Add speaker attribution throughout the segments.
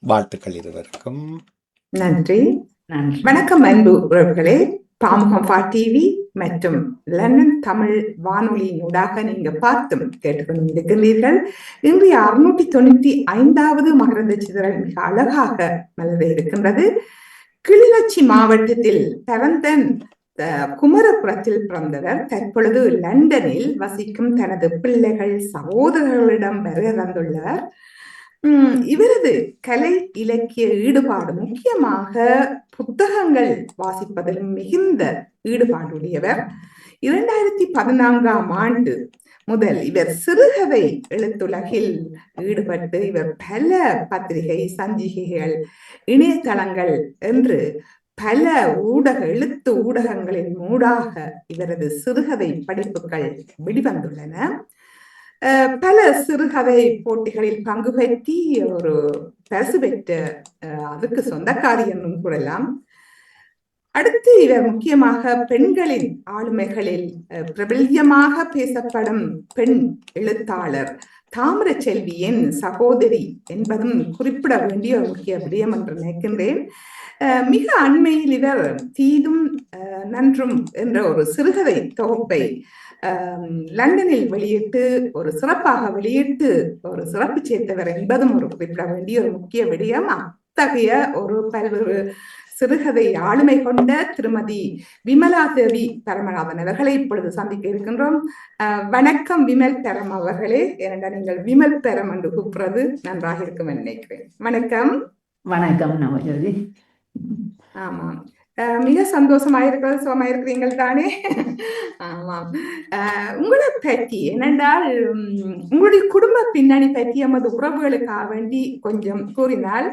Speaker 1: வாழ்த்துக்கள் இருவருக்கும்.
Speaker 2: நன்றி.
Speaker 3: நன்றி.
Speaker 2: வணக்கம் அன்பு உறவுகளே. பாமுகம் டிவி மற்றும் லண்டன் தமிழ் வானொலியின் ஊடாக நீங்க பார்த்தும் கேட்டுக்கொண்டிருக்கிறீர்கள். இன்றைய 695வது மகரந்த சிதறல் மிக அழகாக மலர இருக்கின்றது. கிளிநொச்சி மாவட்டத்தில் பரந்தன் குமரபுரத்தில் பிறந்தவர் தற்பொழுது லண்டனில் வசிக்கும் தனது பிள்ளைகள் சகோதரர்களிடம் வருகை தந்துள்ளவர். இவரது கலை இலக்கிய ஈடுபாடு முக்கியமாக புத்தகங்கள் வாசிப்பதில் மிகுந்த ஈடுபாடுடையவர். 2014ஆம் ஆண்டு முதல் இவர் சிறுகதை எழுத்துலகில் ஈடுபட்டு இவர் பல பத்திரிகை, சஞ்சிகைகள், இணையதளங்கள் என்று பல எழுத்து ஊடகங்களின் மூடாக இவரது சிறுகதை படைப்புகள் வெளிவந்துள்ளன. பல சிறுகதை போட்டிகளில் பங்கு பெற்றி ஒரு பரிசு பெற்ற அதுக்கு சொந்தக்காரி என்னும் கூறலாம். அடுத்து இவர் முக்கியமாக பெண்களின் ஆளுமைகளில் பிரபல்யமாக பேசப்படும் பெண் எழுத்தாளர் தாமிரச்செல்வியின் சகோதரி என்பதும் குறிப்பிட வேண்டிய ஒரு முக்கிய விடயம் என்று நினைக்கின்றேன். மிக அண்மையில் இவர் தீதும் நன்றும் என்ற ஒரு சிறுகதை தொகுப்பை லண்டனில் வெளியிட்டு ஒரு சிறப்பாக வெளியிட்டு ஒரு சிறப்பு சேர்த்தவர் என்பதும் ஒரு குறிப்பிட வேண்டிய ஒரு முக்கிய விடயம். அத்தகைய ஒரு பல்வேறு சிறுகதை ஆளுமை கொண்ட திருமதி விமலா தேவி பரமநாதன் அவர்களை இப்பொழுது சந்திக்க இருக்கின்றோம். வணக்கம் விமல் பெரம் அவர்களே. ஏனென்றால் நீங்கள் விமல் பெரம் என்று கூப்பிடுறது நன்றாக இருக்கும் நினைக்கிறேன். வணக்கம்.
Speaker 3: வணக்கம் நவஜோதி.
Speaker 2: ஆமாம், மிக சந்தோஷமாயிருக்கிறது. சுகமாயிருக்கிறீங்கள் தானே? ஆமாம். உங்களை பற்றி என்னென்றால் உங்களுடைய குடும்ப பின்னணி பற்றி எமது உறவுகளுக்காக வேண்டி கொஞ்சம் கூறினால்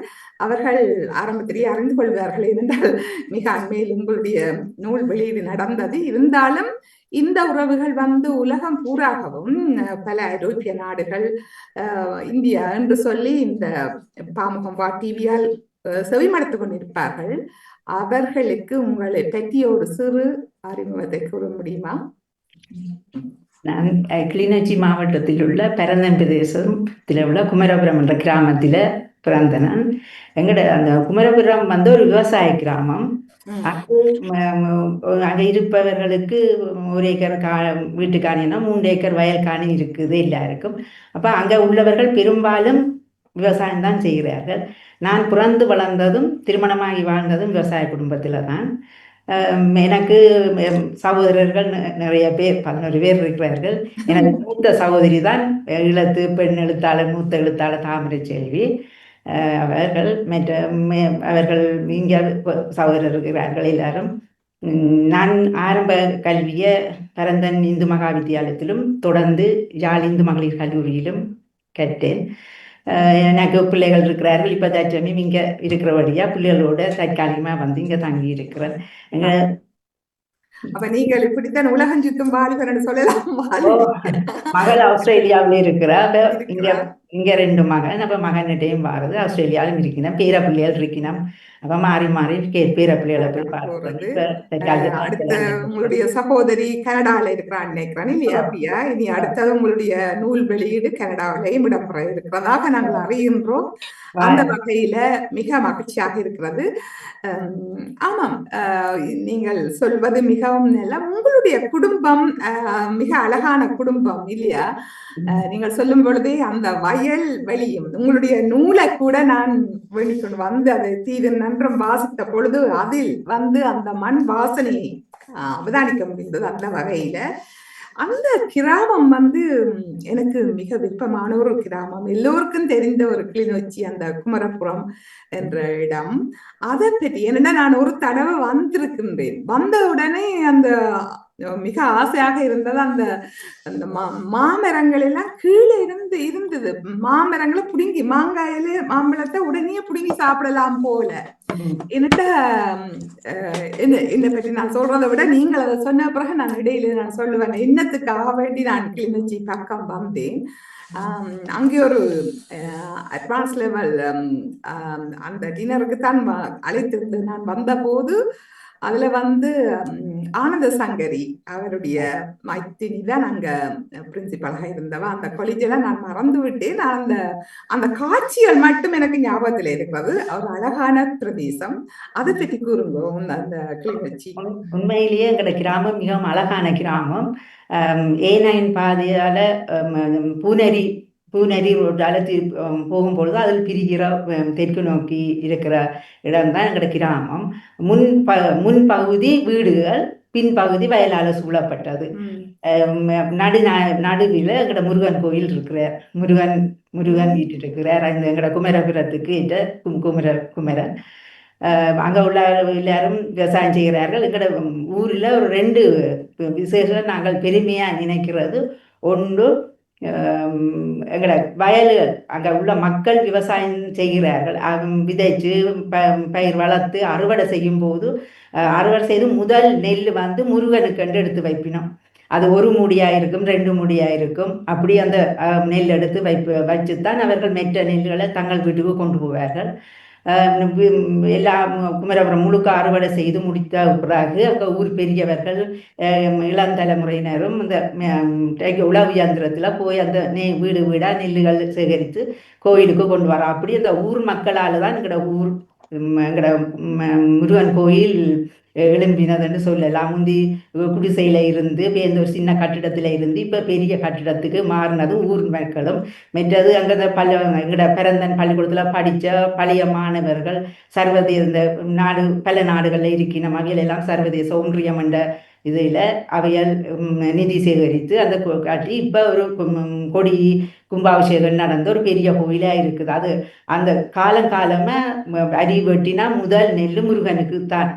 Speaker 2: அவர்கள் ஆரம்பத்திலேயே அறிந்து கொள்வார்கள். இருந்தால் மிக அண்மையில் உங்களுடைய நூல் வெளியீடு நடந்தது. இருந்தாலும் இந்த உறவுகள் உலகம் பூராகவும் பல ஐரோப்பிய நாடுகள், இந்தியா என்று சொல்லி இந்த பாமுகம் டிவியால் செவிமடுத்துக் கொண்டிருப்பார்கள். அவர்களுக்கு உங்களை பற்றிய ஒரு சிறு அறிமுகத்தை கூற முடியுமா?
Speaker 3: நான் கிளிநொச்சி மாவட்டத்தில் உள்ள பரந்தன் பிரதேசத்தில் உள்ள குமரபுரம் என்ற கிராமத்தில் பிறந்த நான். எங்கட அந்த குமரபுரம் ஒரு விவசாய கிராமம். அங்கே இருப்பவர்களுக்கு 1 ஏக்கர் வீட்டு காணினா 3 ஏக்கர் வயல் காணி இருக்குது எல்லாருக்கும். அப்போ அங்கே உள்ளவர்கள் பெரும்பாலும் விவசாயம் தான் செய்கிறார்கள். நான் பிறந்து வளர்ந்ததும் திருமணமாகி வாழ்ந்ததும் விவசாய குடும்பத்தில் தான். எனக்கு சகோதரர்கள் நிறைய பேர், 11 பேர் இருக்கிறார்கள். எனக்கு மூத்த சகோதரி தான் பெண் எழுத்தாளர், மூத்த எழுத்தாளர் தாமிரச்செல்வி. அவர்கள் இங்கே சகோதரர் இருக்கிறார்கள் எல்லாரும். நான் ஆரம்ப கல்வியை பரந்தன் இந்து மகா வித்தியாலயத்திலும் தொடர்ந்து யாழ் இந்து மகளிர் கல்லூரியிலும் கற்றேன். எனக்கு பிள்ளைகள் இருக்கிறார்கள். இப்போ தற்சமயம் இங்கே இருக்கிறபடியா பிள்ளைகளோட தற்காலிகமாக இங்கே தங்கி இருக்கிறேன்.
Speaker 2: அப்ப நீங்கள் இப்படித்தான் உலகம் சுத்தும் வாலிபர் சொல்லலாம்.
Speaker 3: மகள் ஆஸ்திரேலியாவில இருக்கிறார். இங்க 2 மகன். அப்ப மகனிட்டையும் வாரது. ஆஸ்திரேலியாவிலும் இருக்கணும், பேர பிள்ளைகள் இருக்கணும். அப்ப மாறி மாறி பேர பிள்ளைகளை போய் பார்த்து.
Speaker 2: உங்களுடைய சகோதரி கனடாவில இருக்கிறான்னு நினைக்கிறேன் இல்லையா பிரியா? இனி அடுத்தது உங்களுடைய நூல் வெளியீடு கனடாவிலையும் இடம்பெற இருக்கிறதாக நாங்கள் அறிகின்றோம். அந்த வகையில மிக மகிழ்ச்சியாக இருக்கிறது. ஆமாம், நீங்கள் சொல்வது மிகவும் நல்ல. உங்களுடைய குடும்பம் மிக அழகான குடும்பம் இல்லையா? நீங்கள் சொல்லும் பொழுதே அந்த வயல் வெளியும் உங்களுடைய நூலை கூட நான் வெளிக்கொண்டு அதை தீது நன்றம் வாசித்த பொழுது அதில் அந்த மண் வாசனையை அவதானிக்க முடிந்தது. அந்த வகையில அந்த கிராமம் எனக்கு மிக விருப்பமான ஒரு கிராமம். எல்லோருக்கும் தெரிந்த ஒரு கிளிநொச்சி அந்த குமரபுரம் என்ற இடம். அதை பற்றி என்னன்னா நான் ஒரு தடவை வந்திருக்கின்றேன். வந்த உடனே அந்த மிக ஆசையாக இருந்தது. அந்த அந்த மாமரங்கள் எல்லாம் கீழே இருந்தது. மாமரங்களை புடுங்கி மாம்பழத்தை உடனே புடுங்கி சாப்பிடலாம் போல. என்னட்ட என்னை பற்றி நான் சொல்றதை விட நீங்கள் அதை சொன்ன பிறகு நான் இடையில நான் சொல்லுவேன், இன்னத்துக்காக வேண்டி நான் கிளிநொச்சி பக்கம் வந்தேன். அங்கே ஒரு அட்வான்ஸ் லெவல் அந்த டின்னருக்கு தான் அழைத்திருந்து நான் வந்த போது அதுல ஆனந்த சங்கரி அவருடைய மைத்தினி தான் அங்க பிரின்சிபலாக இருந்தவ. அந்த காலேஜெல்லாம் நான் மறந்து விட்டேன். நான் அந்த அந்த காட்சிகள் மட்டும் எனக்கு ஞாபகத்தில் இருக்கிறது. ஒரு அழகான பிரதேசம். அதை பற்றி கூறுங்க அந்த கிளிநொச்சி.
Speaker 3: உண்மையிலேயே எங்களோட கிராமம் மிகவும் அழகான கிராமம். A9 பாதையால பூனரி பூனரி ரோட்டால போகும்பொழுது அதில் பிரிகிற தெற்கு நோக்கி இருக்கிற இடம்தான் எங்களோட கிராமம். முன்பகுதி வீடுகள், பின்பகுதி வயலால சூழப்பட்டது. நடுவில் எங்கட முருகன் கோயில் இருக்கிறார். முருகன் வீட்டு இருக்கிறார். அந்த எங்கட குமரபுரத்துக்கு குமரன் அங்க உள்ள எல்லாரும் விவசாயம் செய்கிறார்கள். எங்கட ஊரில் ஒரு 2 விசேஷம் நாங்கள் பெருமையா நினைக்கிறது. ஒன்று, எங்கட வயல்கள், அங்க உள்ள மக்கள் விவசாயம் செய்கிறார்கள். விதைச்சு பயிர் வளர்த்து அறுவடை செய்யும் போது அறுவடை செய்து முதல் நெல் வந்து முருகனுக்கு எடுத்து வைப்பினோம். அது 1 மூடியா இருக்கும், 2 மூடியா இருக்கும். அப்படி அந்த நெல் எடுத்து வச்சுத்தான் அவர்கள் மெற்ற நெல்களை தங்கள் வீட்டுக்கு கொண்டு போவார்கள். எல்லா குமரபுரம் முழுக்க அறுவடை செய்து முடித்த பிறகு அங்கே ஊர் பெரியவர்கள், இளந்தலைமுறையினரும் இந்த உழவு இயந்திரத்தில் போய் அந்த வீடு வீடாக நெல்லுகள் சேகரித்து கோயிலுக்கு கொண்டு வரோம். அப்படி அந்த ஊர் மக்களால் தான் எங்கட முருகன் கோயில் எழும்பினதுன்னு சொல்லலாம். முந்தி குடிசையில இருந்து பேருந்து ஒரு சின்ன கட்டிடத்துல இருந்து இப்ப பெரிய கட்டிடத்துக்கு மாறினது ஊர் மக்களும். மற்றது அங்கே எங்கட பிறந்தன் பள்ளிக்கூடத்துல படிச்ச பழைய மாணவர்கள் சர்வதேச பல நாடுகளில் இருக்கணும். அவைகள் எல்லாம் சர்வதேச ஒன்றியம் என்ற இதில் அவையால் நிதி சேகரித்து அந்த காட்டி இப்போ ஒரு கொடி கும்பாபிஷேகம் நடந்த ஒரு பெரிய கோயிலாக இருக்குது. அது அந்த காலங்காலமாக அரி வெட்டினா முதல் நெல் முருகனுக்கு தான்.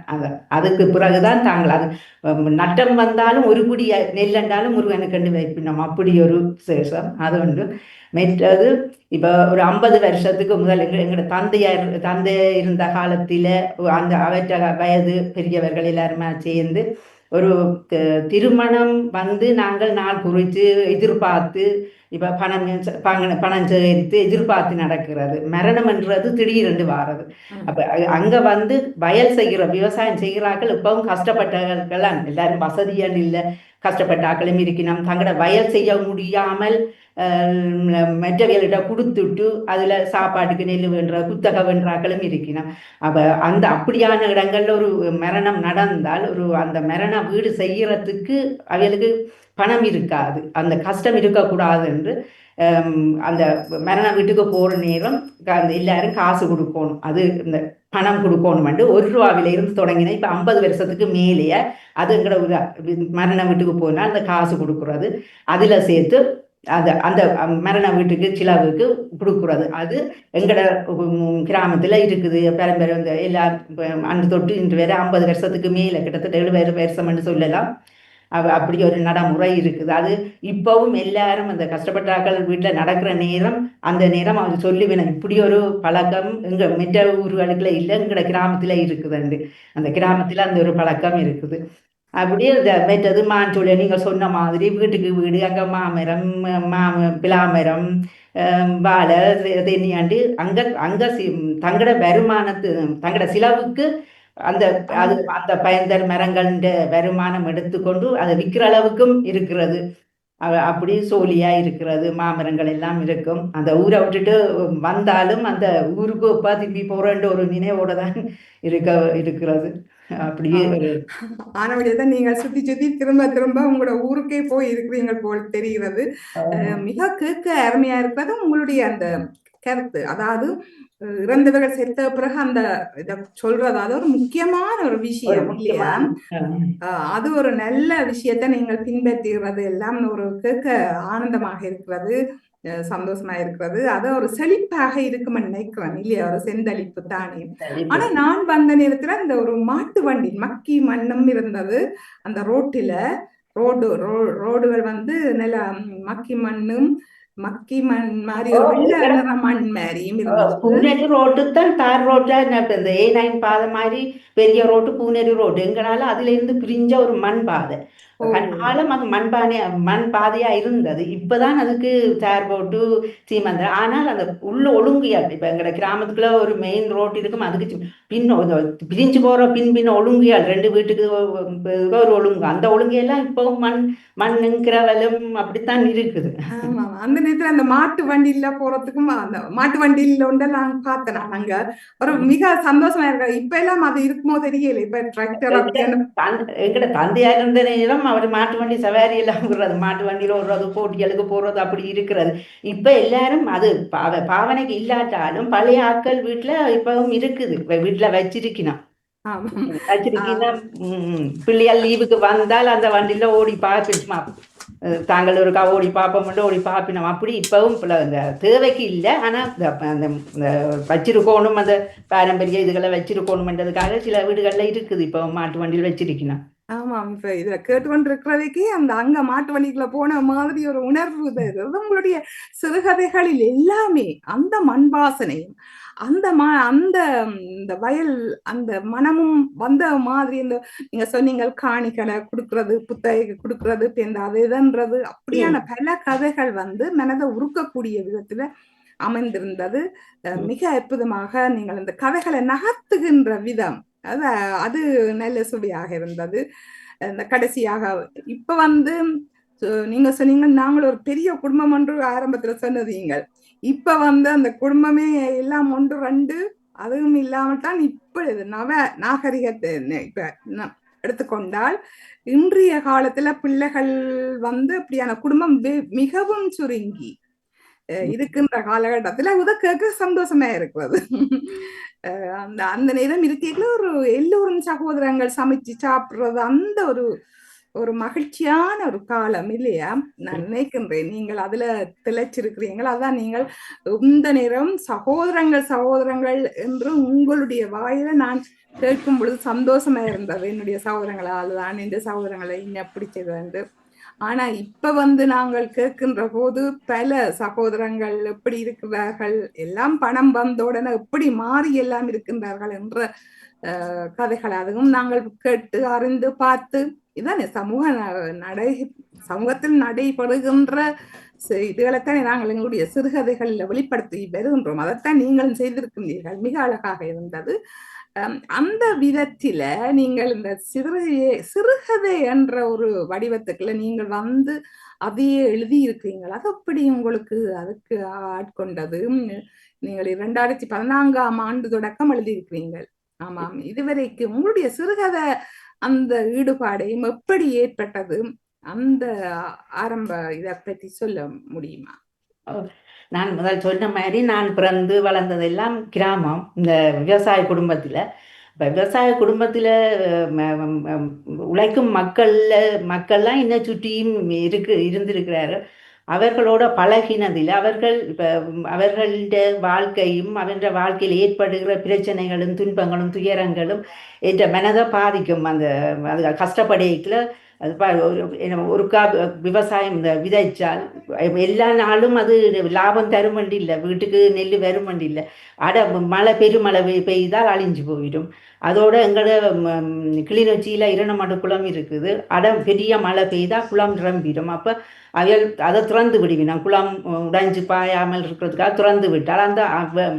Speaker 3: அதுக்கு பிறகுதான் தாங்கள் அது நட்டம் வந்தாலும் ஒரு குடி நெல்லண்டாலும் முருகனுக்கு வைப்பினோம். அப்படி ஒரு சேஷம் அது ஒன்று. மற்றது இப்போ ஒரு 50 வருஷத்துக்கு முதல் எங்களோட தந்தை இருந்த காலத்தில் அந்த அவற்ற வயது பெரியவர்கள் எல்லாருமே சேர்ந்து ஒரு திருமணம் வந்து நாங்கள் நாள் குறித்து எதிர்பார்த்து இப்போ பணம் சேகரித்து எதிர்பார்த்து நடக்கிறது. மரணம் என்றது திடீரென்று வாரது. அப்போ அங்கே வந்து வயல் செய்கிற விவசாயம் செய்கிறார்கள். இப்பவும் கஷ்டப்பட்டவர்கள் எல்லாரும் வசதியாக இல்லை, கஷ்டப்பட்டாக்களும் இருக்கணும். தங்களோட வயல் செய்ய முடியாமல் மெட்டவியல்கிட்ட கொடுத்துட்டு அதில் சாப்பாட்டுக்கு நெல் வேண்டுற குத்தகை வேண்டாக்களும் இருக்கணும். அப்போ அந்த அப்படியான இடங்கள்ல ஒரு மரணம் நடந்தால் அந்த மரண வீடு செய்யறதுக்கு அவைகளுக்கு பணம் இருக்காது, அந்த கஷ்டம் இருக்கக்கூடாது என்று அந்த மரண வீட்டுக்கு போகிற நேரம் அந்த எல்லாரும் காசு கொடுக்கணும். அது இந்த பணம் கொடுக்கணுமெண்டு 1 ரூபாவில இருந்து தொடங்கினா இப்போ 50 வருஷத்துக்கு மேலேயே அது எங்கட மரண வீட்டுக்கு போனால் அந்த காசு கொடுக்குறது அதில் சேர்த்து அந்த மரண வீட்டுக்கு சிலவுக்கு கொடுக்குறது. அது எங்கட கிராமத்தில் இருக்குது. பரம்பரை வந்து எல்லா அன்று தொட்டு இன்று வேற 50 வருஷத்துக்கு மேலே கிட்டத்தட்ட 70 வருஷம்னு சொல்லலாம். அப்படி ஒரு நடைமுறை இருக்குது. அது இப்பவும் எல்லாரும் அந்த கஷ்டப்பட்டாக்கள் வீட்டில் நடக்கிற நேரம் அந்த நேரம் அவர் சொல்லுவேன், இப்படி ஒரு பழக்கம் எங்கள் மெட்ட ஊர்களுக்குள்ள இல்லை, எங்கட கிராமத்தில் இருக்குதுண்டு. அந்த கிராமத்தில் அந்த ஒரு பழக்கம் இருக்குது. அப்படியே மெட்டது மாஞ்சோலை நீங்கள் சொன்ன மாதிரி வீட்டுக்கு வீடு அங்கே மாமரம் பிலாமரம் வாழை தென்னியாண்டு அங்கே தங்கட வருமானத்து தங்கட செலவுக்கு அந்த பயந்தர் மரங்கள் வருமானம் எடுத்துக்கொண்டு அதை விற்கிற அளவுக்கும் இருக்கிறது. அப்படி சோழியா இருக்கிறது, மாமரங்கள் எல்லாம் இருக்கும். அந்த ஊரை விட்டுட்டு வந்தாலும் அந்த ஊருக்கு ஒப்பா திரும்பி போறன்ற ஒரு நினைவோட தான் இருக்கிறது. அப்படியே
Speaker 2: ஆனவழியதான் நீங்கள் சுத்தி சுத்தி திரும்ப திரும்ப உங்களோட ஊருக்கே போய் இருக்கிறீங்க போல் தெரிகிறது. மிக கேட்க அருமையா இருக்கிறது உங்களுடைய அந்த கருத்து. அதாவது இறந்தவர்கள் செத்த பிறகு அந்த இத சொல்றது அது ஒரு முக்கியமான ஒரு விஷயம் இல்லையா? அது ஒரு நல்ல விஷயத்த நீங்கள் பின்பற்றுகிறது எல்லாம் ஒரு கேட்க ஆனந்தமாக இருக்கிறது, சந்தோஷமா இருக்கிறது. அது ஒரு செழிப்பாக இருக்கும்னு நினைக்கிறேன் இல்லையா? ஒரு செந்தளிப்பு தானே. ஆனா நான் வந்த நேரத்துல அந்த ஒரு மாட்டு வண்டி மக்கி மண்ணும் இருந்தது அந்த ரோட்டில. ரோடுகள் வந்து நல்ல மக்கி மண்ணும் மக்கி மண் மாதிரி ஒரு வெள்ளை நிற மண் மாதிரியும் இருந்தது.
Speaker 3: பூனேரி ரோட்டு தான் தார் ரோட்டா இந்த A9 பாதை மாதிரி பெரிய ரோட்டு பூனேரி ரோடு. எங்கனால அதுல இருந்து பிரிஞ்ச ஒரு மண் பாதை.
Speaker 2: ஓ
Speaker 3: கனகாலம் அது மண் பாதையா இருந்தது. இப்பதான் அதுக்கு சேர் போட்டு சீமந்தம். ஆனால் அந்த உள்ள ஒழுங்கியல் இப்ப எங்கட கிராமத்துக்குள்ள ஒரு மெயின் ரோட் இருக்கும். அதுக்கு பிரிஞ்சு போற பின் ஒழுங்கியல் 2 வீட்டுக்கு ஒரு ஒழுங்கு. அந்த ஒழுங்கையெல்லாம் இப்பவும் மண்ணுங்கிறவலும் அப்படித்தான் இருக்குது.
Speaker 2: ஆமா அந்த நேரத்துல அந்த மாட்டு வண்டியில போறதுக்கும் அந்த மாட்டு வண்டியில உண்டு நான் பார்த்தேன் நான் அங்க ஒரு மிக சந்தோஷமா இருக்கு. இப்ப எல்லாம் அது இருக்குமோ தெரியல. இப்ப டிராக்டர் அப்படியான
Speaker 3: எங்கட தந்தையா இருந்த நேரம் அவர் மாட்டு வண்டி சவாரி எல்லாம் விடுறது, மாட்டு வண்டியில விடுறது, போட்டிகளுக்கு போறது அப்படி இருக்கிறது. இப்ப எல்லாரும் அது பாவனைக்கு இல்லாட்டாலும் பழைய ஆட்கள் வீட்டுல இப்பவும் இருக்குது. வீட்டுல வச்சிருக்கணும்.
Speaker 2: ஆமா
Speaker 3: வச்சிருக்கீங்கன்னா பிள்ளையால் லீவுக்கு வந்தால் அந்த வண்டியில ஓடி பார்ப்பிச்சுமா, தாங்கள் ஒருக்கா ஓடி பார்ப்போம் ஓடி பார்ப்பினோம். அப்படி இப்பவும் இந்த தேவைக்கு இல்லை. ஆனா அந்த வச்சிருக்கணும், அந்த பாரம்பரிய இதுகளை வச்சிருக்கணும்ன்றதுக்காக சில வீடுகள்ல இருக்குது. இப்போ மாட்டு வண்டியில் வச்சிருக்கணும்.
Speaker 2: ஆமாம் இப்ப இதுல கேட்டுக்கொண்டிருக்கிறதுக்கே அந்த அங்க மாட்டு வண்டிக்குள்ள போன மாதிரி ஒரு உணர்வு இது. உங்களுடைய சிறுகதைகளில் எல்லாமே அந்த மண் வாசனையும் அந்த இந்த வயல் அந்த மனமும் வந்த மாதிரி இந்த நீங்க சொன்னீங்க காணிகளை கொடுக்கறது, புத்தகை கொடுக்கறது, இந்த அது இதுன்றது அப்படியான பல கதைகள் வந்து மனதை உருக்கக்கூடிய விதத்துல அமைந்திருந்தது. மிக அற்புதமாக நீங்கள் இந்த கதைகளை நகர்த்துகின்ற விதம் அது நல்ல சுவையாக இருந்தது. இந்த கடைசியாக இப்ப வந்து நீங்க சொன்னீங்க நாங்கள் ஒரு பெரிய குடும்பம் ஒன்று ஆரம்பத்துல சொன்னதீங்க. இப்ப வந்து அந்த குடும்பமே எல்லாம் ஒன்று ரெண்டு அதுவும் இல்லாமல் தான் இப்ப நாகரிகத்தை இப்ப எடுத்துக்கொண்டால் இன்றைய காலத்துல பிள்ளைகள் வந்து அப்படியான குடும்பம் மிகவும் சுருங்கி இருக்கின்ற காலகட்டத்துல உத கேட்க சந்தோஷமா இருக்கிறது. அந்த அந்த நேரம் இருக்கீங்களா ஒரு எல்லோரும் சகோதரங்கள் சமைச்சு சாப்பிடுறது அந்த ஒரு ஒரு மகிழ்ச்சியான ஒரு காலம் இல்லையா? நான் நினைக்கின்றேன் நீங்கள் அதுல திளைச்சிருக்கிறீங்கள். அதான் நீங்கள் இந்த நேரம் சகோதரங்கள் என்று உங்களுடைய வாயில நான் கேட்கும் பொழுது சந்தோஷமா இருந்தது. என்னுடைய சகோதரங்களால் தான் இந்த சகோதரங்களை இன்னும் பிடிச்சது என்று. ஆனா இப்ப வந்து நாங்கள் கேட்கின்ற போது பல சகோதரங்கள் எப்படி இருக்கிறார்கள், எல்லாம் பணம் வந்த உடனே எப்படி மாறி எல்லாம் இருக்கின்றார்கள் என்ற கதைகள் அதுவும் நாங்கள் கேட்டு அறிந்து பார்த்து இதானே சமூகத்தில் நடைபெறுகின்ற இதுகளைத்தான் நாங்கள் எங்களுடைய சிறுகதைகளில் வெளிப்படுத்தி வருகின்றோம். அதைத்தான் நீங்களும் செய்திருக்கின்றீர்கள். மிக அழகாக இருந்தது. அந்த விதத்தில நீங்கள் இந்த சிறுகதை என்ற ஒரு வடிவத்துக்குள்ள நீங்கள் வந்து அதையே எழுதி இருக்கிறீங்களா? அது எப்படி உங்களுக்கு அதுக்கு ஆட்கொண்டது? நீங்கள் 2014ஆம் ஆண்டு தொடக்கம் எழுதியிருக்கிறீர்கள். ஆமாம், இதுவரைக்கு உங்களுடைய சிறுகதை அந்த ஈடுபாடையும் எப்படி ஏற்பட்டது? அந்த ஆரம்ப இதை பற்றி சொல்ல முடியுமா?
Speaker 3: நான் முதல் சொன்ன மாதிரி நான் பிறந்து வளர்ந்ததெல்லாம் கிராமம், இந்த விவசாய குடும்பத்தில். இப்போ விவசாய குடும்பத்தில் உழைக்கும் மக்கள்லாம் இன்னும் சுற்றியும் இருந்திருக்கிறாரு. அவர்களோட பழகினதில் அவர்கள் இப்போ அவர்களுடைய வாழ்க்கையும் அவருடைய வாழ்க்கையில் ஏற்படுகிற பிரச்சனைகளும் துன்பங்களும் துயரங்களும் என்ற மனதை பாதிக்கும். அது கஷ்டப்படையில அது ஒருக்கா விவசாயம் இந்த விதைச்சால் எல்லா நாளும் அது லாபம் தரும் வண்டி இல்லை, வீட்டுக்கு நெல் வரும் வண்டி இல்லை. மழை பெருமழை பெய்தால் அழிஞ்சு போயிடும். அதோட எங்களோட கிளிநொச்சியில் இரணமடு குளம் இருக்குது. பெரிய மழை பெய்தால் குளம் நிரம்பிடும். அப்போ அதை திறந்து விடுவினோம். குளம் உடைஞ்சு பாயாமல் இருக்கிறதுக்காக திறந்து விட்டால் அந்த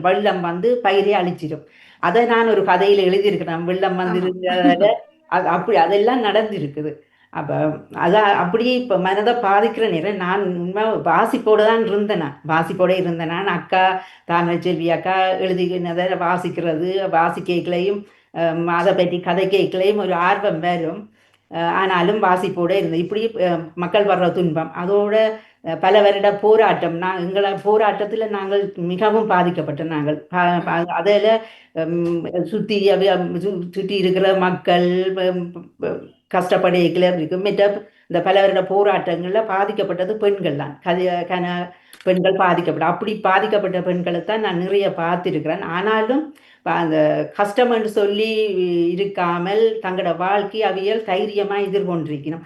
Speaker 3: வெள்ளம் வந்து பயிரை அழிச்சிடும். அதை நான் ஒரு கதையில் எழுதியிருக்கிறேன். வெள்ளம் வந்து இருந்ததால அப்படி அதெல்லாம் நடந்திருக்குது. அப்போ அப்படியே இப்போ மனதை பாதிக்கிற நேரம் நான் உண்மை வாசிப்போடு தான் இருந்தேன். நான் அக்கா தாமரைச்செல்வி அக்கா எழுதினதை வாசிக்கிறது, வாசிக்கைகளையும் அதை பற்றி கதை கேட்கலையும் ஒரு ஆர்வம் வரும். ஆனாலும் வாசிப்போடு இருந்தது. இப்படி மக்கள் வர்ற துன்பம், அதோட பல வருட போராட்டம், எங்களை போராட்டத்தில் நாங்கள் மிகவும் பாதிக்கப்பட்டோம். நாங்கள் அதில் சுற்றி இருக்கிற மக்கள் கஷ்டப்படைகளை இருக்கும். இந்த பல வருட போராட்டங்களில் பாதிக்கப்பட்டது பெண்கள் தான். பெண்கள் அப்படி பாதிக்கப்பட்ட பெண்களை தான் நான் நிறைய பார்த்துருக்கிறேன். ஆனாலும் அந்த கஷ்டம் என்று சொல்லி இருக்காமல் தங்களோட வாழ்க்கை அவியல் தைரியமாக எதிர்கொண்டிருக்கணும்.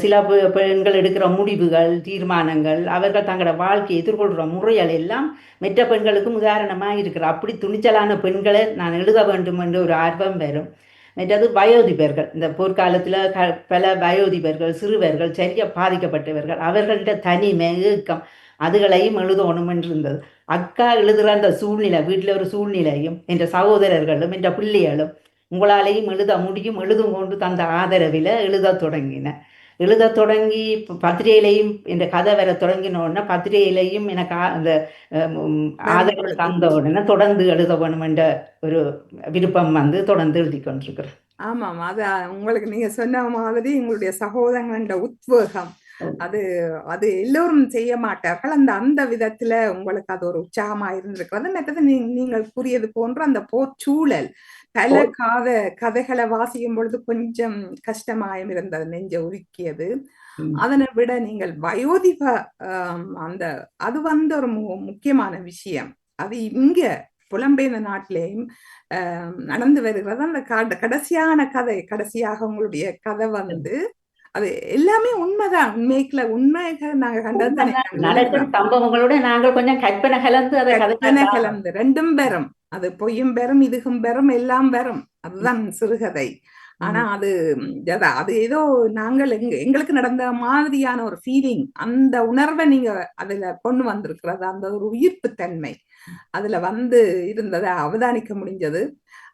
Speaker 3: சில பெண்கள் எடுக்கிற முடிவுகள், தீர்மானங்கள், அவர்கள் தங்களோட வாழ்க்கையை எதிர்கொள்கிற முறைகள் எல்லாம் மற்ற பெண்களுக்கும் உதாரணமாக இருக்கிற அப்படி துணிச்சலான பெண்களை நான் எழுத வேண்டும் என்று ஒரு ஆர்வம் வரும். மற்றது வயோதிபர்கள், இந்த போர்க்காலத்தில் பல வயோதிபர்கள், சிறுவர்கள், சரியா பாதிக்கப்பட்டவர்கள், அவர்கள்ட்ட தனிமை, ஏக்கம், அதுகளையும் எழுதணும் என்று இருந்தது. அக்கா எழுதுகிற அந்த சூழ்நிலை, வீட்டில் ஒரு சூழ்நிலையும் என்ற சகோதரர்களும் என்ற பிள்ளைகளும் உங்களாலேயும் எழுத முடியும், எழுதும் கொண்டு தந்த ஆதரவில் எழுத தொடங்கினேன். எழுத தொடங்கி பத்திரிகையிலையும் இந்த கதை வர தொடங்கினோடனே பத்திரிகையிலையும் எனக்கு அந்த ஆதரவு தந்த உடனே தொடர்ந்து எழுத வேணும் என்ற ஒரு விருப்பம் வந்து தொடர்ந்து எழுதி கொண்டிருக்கிறேன்.
Speaker 2: ஆமாம், அது உங்களுக்கு நீங்க சொன்ன மாதிரி உங்களுடைய சகோதரங்கள உத்வேகம், அது அது எல்லோரும் செய்ய மாட்டார்கள். அந்த அந்த விதத்துல உங்களுக்கு அது ஒரு உற்சாகமா இருந்திருக்கிறது. மற்றது நீங்கள் கூறியது போன்ற அந்த போர்ச்சூழல் பல கதைகளை வாசிக்கும் பொழுது கொஞ்சம் கஷ்டமாயும் இருந்தது, நெஞ்ச உருக்கியது. அதனை விட நீங்கள் வயோதிப அந்த அது வந்து ஒரு முக்கியமான விஷயம். அது இங்க புலம்பெயர்ந்த நாட்டிலேயும் நடந்து வருகிறது. அந்த கடைசியான கதை, கடைசியாக உங்களுடைய கதை வந்து அது எல்லாமே உண்மைதான். உண்மைகள் நாங்க கண்டது
Speaker 3: சம்பவங்களோட நாங்கள் கொஞ்சம் கற்பனை கலந்து
Speaker 2: ரெண்டும் பெறும். அது பொய்யும் பெறும், இதுகும் பெறும், எல்லாம் பெறும். அதுதான் சிறுகதை. ஆனா அது ஏதோ நாங்கள் எங்களுக்கு நடந்த மாதிரியான ஒரு ஃபீலிங், அந்த உணர்வை நீங்க அதுல கொண்டு வந்திருக்கிறது, அந்த ஒரு உயிர்ப்பு தன்மை அதுல வந்து இருந்ததை அவதானிக்க முடிஞ்சது.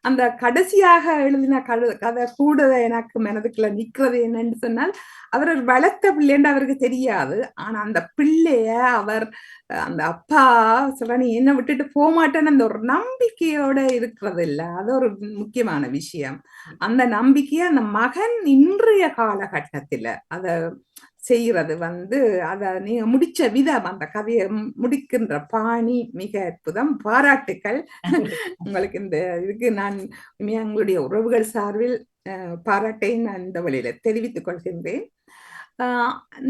Speaker 2: அந்த கடைசியாக எழுதின கதை கூட எனக்கு மனதுக்குள்ள நிக்கிறது என்னன்னு சொன்னால், அவர் வளர்த்த பிள்ளைன்னு அவருக்கு தெரியாது. ஆனா அந்த பிள்ளைய அவர் அந்த அப்பா சொல்ற, நீ என்ன விட்டுட்டு போக மாட்டேன்னு அந்த ஒரு நம்பிக்கையோட இருக்கிறது இல்ல, அது ஒரு முக்கியமான விஷயம். அந்த நம்பிக்கைய அந்த மகன் இன்றைய காலகட்டத்துல அத செய்யறது வந்து, அத நீங்க முடிச்ச விதம், அந்த கதையை முடிக்கின்ற பாணி மிக அற்புதம். பாராட்டுக்கள் உங்களுக்கு. இந்த இதுக்கு நான் உங்களுடைய உறவுகள் சார்பில் பாராட்டை நான் இந்த வழியில தெரிவித்துக் கொள்கின்றேன்.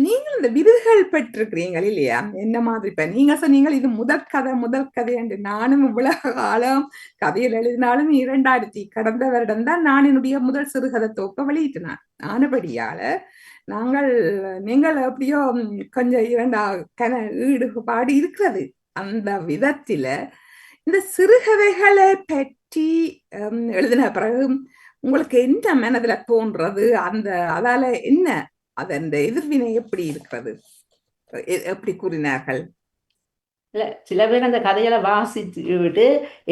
Speaker 2: நீங்கள் இந்த விருதுகள் பெற்றிருக்கிறீங்க இல்லையா? என்ன மாதிரி? இப்ப நீங்க சொன்னீங்க இது முதல் கதை என்று. நானும் இவ்வளவு காலம் கதையில் எழுதினாலும் 2000 கடந்த வருடம் தான் நான் என்னுடைய முதல் சிறுகதை தொகுப்பை வெளியிட்டினான். ஆனபடியால நீங்கள் எப்படியோ கொஞ்சம் ஈடுபாடு இருக்கிறது. அந்த விதத்தில இந்த சிறுகதைகளை பற்றி எழுதின பிறகு உங்களுக்கு என்ன மனதுல தோன்றது? அதால என்ன அந்த எதிர்வினை எப்படி இருக்கிறது? எப்படி கூறினார்கள்?
Speaker 3: இல்ல, சில பேர் அந்த கதைகளை வாசிச்சு விட்டு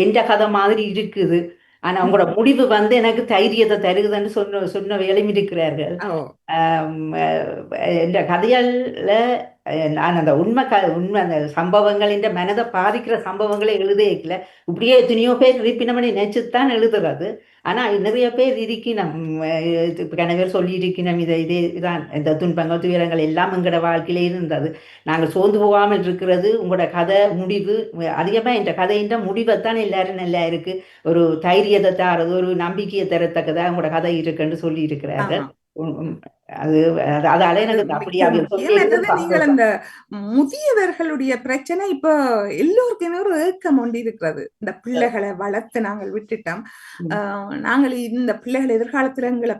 Speaker 3: எந்த கதை மாதிரி இருக்குது, ஆனா உங்களோட முடிவு வந்து எனக்கு தைரியத்தை தருகுதுன்னு சொன்ன வேலையும் இருக்கிறார்கள். இந்த கதைகள்ல நான் அந்த உண்மை அந்த சம்பவங்களின் மனதை பாதிக்கிற சம்பவங்களை எழுதிக்கல. இப்படியே எத்தனையோ பேர் இருப்பினமனை நினைச்சுத்தான் எழுதுறது. ஆனா நிறைய பேர் இருக்கணும், கணவர் சொல்லி இருக்கணும், இதான் இந்த துன்பங்கள் துயரங்கள் எல்லாம் எங்களோட வாழ்க்கையில இருந்தது, நாங்கள் சோர்ந்து போகாமல் இருக்கிறது உங்களோட கதை முடிவு. அதிகமா இந்த கதையின் முடிவைத்தான் எல்லாரும் நல்லா இருக்கு, ஒரு தைரியத்தை தாரது, ஒரு நம்பிக்கையை தரத்தக்கதா உங்களோட கதை இருக்குன்னு சொல்லி இருக்கிறார்கள்.
Speaker 2: நீங்கள் அந்த முதியவர்களுடைய பிரச்சனை இப்ப எல்லோருக்குமே ஒரு ஏக்கம் ஒன்று இருக்கிறது. இந்த பிள்ளைகளை வளர்த்து நாங்கள் விட்டுட்டோம், நாங்கள் இந்த பிள்ளைகள் எதிர்காலத்துல எங்களை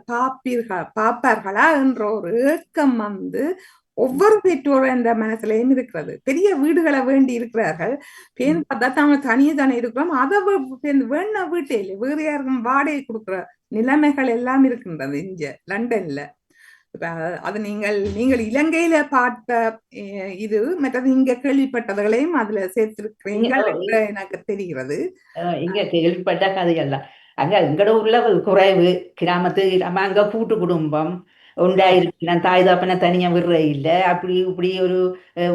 Speaker 2: பாப்பார்களா என்ற ஒரு ஏக்கம் வந்து ஒவ்வொரு பெற்றோர் என்ற மனசுலையும் இருக்கிறது. பெரிய வீடுகளை வேண்டி இருக்கிறார்கள், பேர் பார்த்தா தாங்க தனியே தானே இருக்கிறோம், அதை வேணா வீட்டே இல்லை, வேறு யாருக்கும் வாடகை கொடுக்குற நிலைமைகள் எல்லாம் இருக்கின்றது இங்க லண்டன்ல. அது நீங்கள் இலங்கையில பார்த்த இது, மற்றது இங்க கேள்விப்பட்டதுகளையும் அதுல சேர்த்திருக்கிறீர்கள் என்று எனக்கு தெரிகிறது.
Speaker 3: இங்க கேள்விப்பட்ட கதைகள்லாம் அங்க எங்கட ஊர்ல குறைவு, கிராமத்து அங்க கூட்டு குடும்பம் உண்டாயிருக்கலாம், தாய் தாப்பனை தனியா விடுற இல்லை, அப்படி இப்படி ஒரு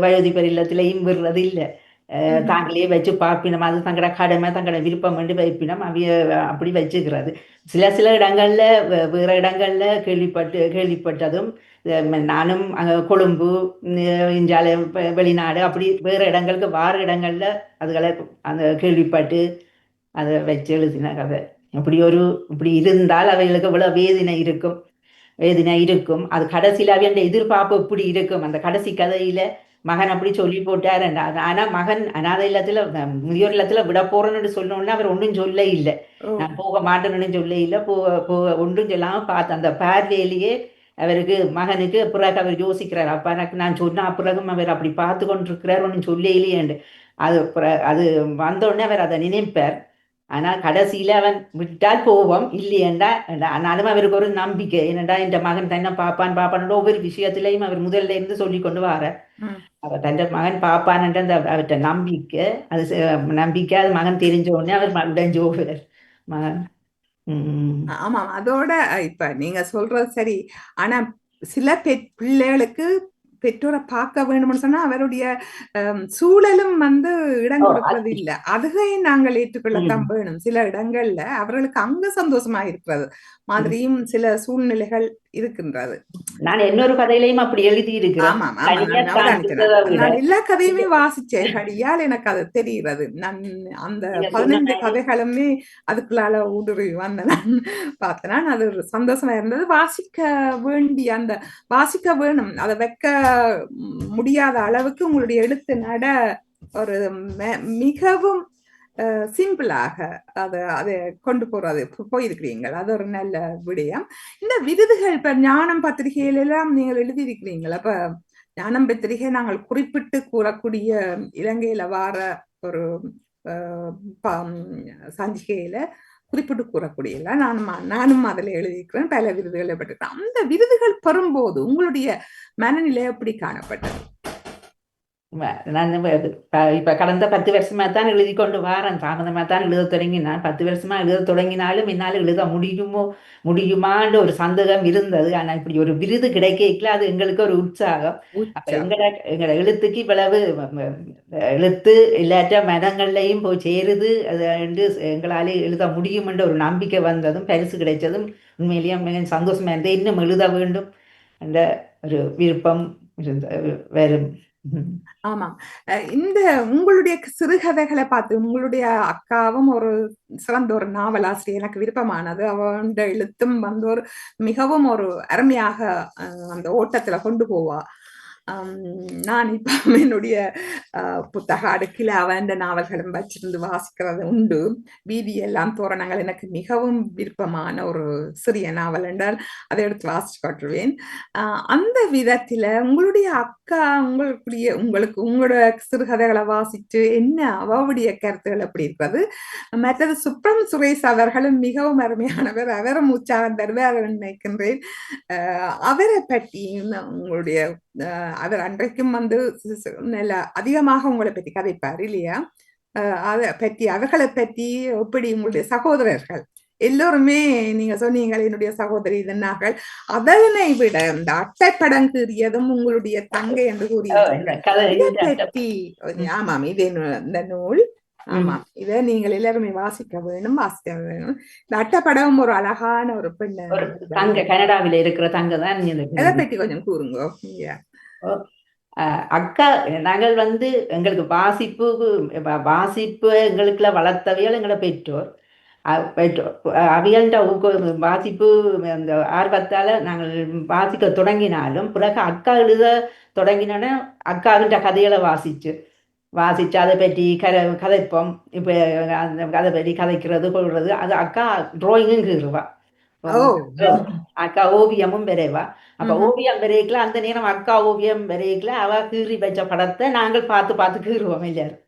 Speaker 3: வயோதிபர் இல்லத்திலையும் விடுறது இல்லை, தாங்களே வச்சு பார்ப்பினம், அது தங்கட கடமை தங்கட விருப்பம் என்று வைப்பினம் அப்படி வச்சுக்கிறது. சில இடங்கள்ல வேற இடங்கள்ல கேள்விப்பட்டதும் நானும் அங்கே கொழும்பு இந்தியால வெளிநாடு அப்படி வேற இடங்களுக்கு வார இடங்கள்ல அதுகளை அந்த கேள்விப்பட்டு அதை வச்சு எழுதின கதை. இப்படி இருந்தால் அவைகளுக்கு இவ்வளவு வேதனை இருக்கும். அது கடைசியில் அவையோட எதிர்பார்ப்பு இப்படி இருக்கும். அந்த கடைசி கதையில மகன் அப்படி சொல்லி போட்டாரு. ஆனா மகன் அநாதை இல்லத்துல முதியோர் இல்லத்துல விட போறேன்னு சொன்னோன்னா அவர் ஒன்றும் சொல்ல இல்லை, நான் போக மாட்டேன்னு சொல்ல இல்லை, ஒன்றும் சொல்லாம பார்த்து அந்த பார்வையிலேயே அவருக்கு மகனுக்கு பிறகு அவர் யோசிக்கிறார், அப்பா எனக்கு நான் சொன்னா பிறகும் அவர் அப்படி பார்த்து கொண்டிருக்கிறார், ஒன்றும் சொல்ல இல்லையேண்டு. அது வந்தோடனே அவர் அதை நினைப்பார். ஆனால் கடைசியில அவன் விட்டால் போவோம் இல்லையண்டா. ஆனாலும் அவருக்கு ஒரு நம்பிக்கை, என்னடா இந்த மகன் தன்னை பாப்பான் ஒவ்வொரு விஷயத்திலையும் அவர் முதல்ல இருந்து சொல்லி கொண்டு வர
Speaker 2: ம்.
Speaker 3: அவர் தன் மகன் பாப்பான் அந்த அவர்கிட்ட நம்பிக்கை, அது நம்பிக்கை அது மகன் தெரிஞ்ச உடனே அவர் உடஞ்சு போவார் மகன்.
Speaker 2: ஆமாம், அதோட இப்ப நீங்க சொல்றது சரி. ஆனா சில பிள்ளைகளுக்கு பெற்றோரை பார்க்க வேணும்னு சொன்னா அவருடைய சூழலும் இடம் கொடுப்பது இல்ல. அதுகையும் நாங்கள் ஏற்றுக்கொள்ளத்தான் வேணும். சில இடங்கள்ல அவர்களுக்கு அங்க சந்தோஷமா இருக்கிறது மாதிரியும் சில சூழ்நிலைகள் இருக்கின்றது.
Speaker 3: நான் இன்னொரு கதையிலையும் அப்படி எழுதி இருக்கிறேன்.
Speaker 2: நான் எல்லா கதையுமே வாசிச்சேன் படியால், எனக்கு அது தெரிகிறது. நான் அந்த 15 கதைகளுமே அதுக்குள்ளால ஊடுருவி வந்த நான் பார்த்தேன். அது ஒரு சந்தோஷமா இருந்தது. வாசிக்க வேண்டிய அந்த வாசிக்க வேணும், அதை வைக்க முடியாத அளவுக்கு உங்களுடைய எழுத்து நட ஒரு மிகவும் சிம்பிளாக அதை கொண்டு போறது போயிருக்கிறீங்கள். அது ஒரு நல்ல விடயம். இந்த விருதுகள் இப்ப ஞானம் பத்திரிகையிலெல்லாம் நீங்கள் எழுதியிருக்கிறீங்கள். அப்ப ஞானம் பத்திரிகை நாங்கள் குறிப்பிட்டு கூறக்கூடிய இலங்கையில வார ஒரு சஞ்சிகையில குறிப்பிட்டு கூறக்கூடிய நானும் அதில் எழுதியிருக்கிறேன். பல விருதுகளை பெற்றிருக்கிறேன். அந்த விருதுகள் பெறும்போது உங்களுடைய மனநிலை எப்படி காணப்பட்டது?
Speaker 3: நான் இப்ப கடந்த 10 வருஷமா தான் எழுதி கொண்டு வரேன். தாமதமா தான் எழுத தொடங்கினான். 10 வருஷமா எழுத தொடங்கினாலும் என்னால் எழுத முடியுமான்ற ஒரு சந்தேகம் இருந்தது. ஆனா இப்படி ஒரு விருது கிடைக்கல, அது எங்களுக்கு ஒரு உற்சாகம். அப்ப எங்கட எழுத்துக்கு இவ்வளவு எழுத்து இல்லாட்ட மதங்கள்லையும் போய் சேருது, அது எங்களால எழுத முடியும் என்ற ஒரு நம்பிக்கை வந்ததும் பரிசு கிடைச்சதும் உண்மையிலேயே சந்தோஷமா இருந்தது. இன்னும் எழுத வேண்டும் என்ற ஒரு விருப்பம் வரும்.
Speaker 2: ஆமாம், இந்த உங்களுடைய சிறுகதைகளை பார்த்து உங்களுடைய அக்காவும் ஒரு சிறந்த ஒரு நாவலாசிரியர், எனக்கு விருப்பமானது. அவன் எழுத்தும் ஒரு மிகவும் ஒரு அருமையாக அந்த ஓட்டத்துல கொண்டு போவா. நான் இப்ப என்னுடைய புத்தக அடுக்கில் அவன் நாவல்களும் வச்சிருந்து வாசிக்கிறது உண்டு. வீதி எல்லாம் தோரணங்கள் எனக்கு மிகவும் விருப்பமான ஒரு சிறிய நாவல் என்றால் அதை எடுத்து வாசிச்சு காட்டுவேன். அந்த விதத்துல உங்களுடைய அக்கா உங்களோட சிறுகதைகளை வாசிச்சு என்ன அவருடைய கருத்துகள் எப்படி இருக்கிறது? மற்றது சுப்ரம் சுரேஷ் அவர்களும் மிகவும் அருமையானவர். அவரும் உற்சாகம் தருவார் நினைக்கின்றேன். அவரை பற்றி உங்களுடைய அவர் அன்றைக்கும் நல்ல அதிகமாக உங்களை பற்றி கதைப்பார் இல்லையா? அதை பற்றி அவர்களை பற்றி எப்படி உங்களுடைய சகோதரர்கள் எல்லோருமே நீங்க சொன்னீங்க என்னுடைய சகோதரி இதனார்கள், அதனை விட இந்த அட்டைப்படம் கீறியதும் உங்களுடைய தங்கை என்று கூறிய ஆமாம், இது இந்த நூல். ஆமா, இதை நீங்கள் எல்லாருமே வாசிக்க வேணும், வாசிக்க வேணும். இந்த அட்டைப்படம் ஒரு அழகான ஒரு பெண்
Speaker 3: தங்க, கனடாவில இருக்கிற தங்க தான்.
Speaker 2: அதை பற்றி கொஞ்சம் கூறுங்க.
Speaker 3: அக்கா, நாங்கள் எங்களுக்கு வாசிப்பு எங்களுக்குள்ள வளர்த்தவையால் எங்களை பெற்றோர் அவியல்ட வாசிப்பு அந்த ஆர்வத்தால நாங்கள் வாசிக்க தொடங்கினாலும் பிறகு அக்கா எழுத தொடங்கினோன்னா அக்காவிட்ட கதைகளை வாசிச்சு அதை பற்றி கதைப்போம். இப்போ அதை பற்றி கதைக்கிறது கொள்றது, அது அக்கா டிராயிங்கும் கீறுவா. அக்கா ஓவியமும் வரைவா. அப்ப ஓவியம் வரைக்கல அந்த நேரம் அக்கா ஓவியம் வரைக்கல அவ கீறி வச்ச படத்தை நாங்கள் பார்த்து கீறுவோம் எல்லாரும்.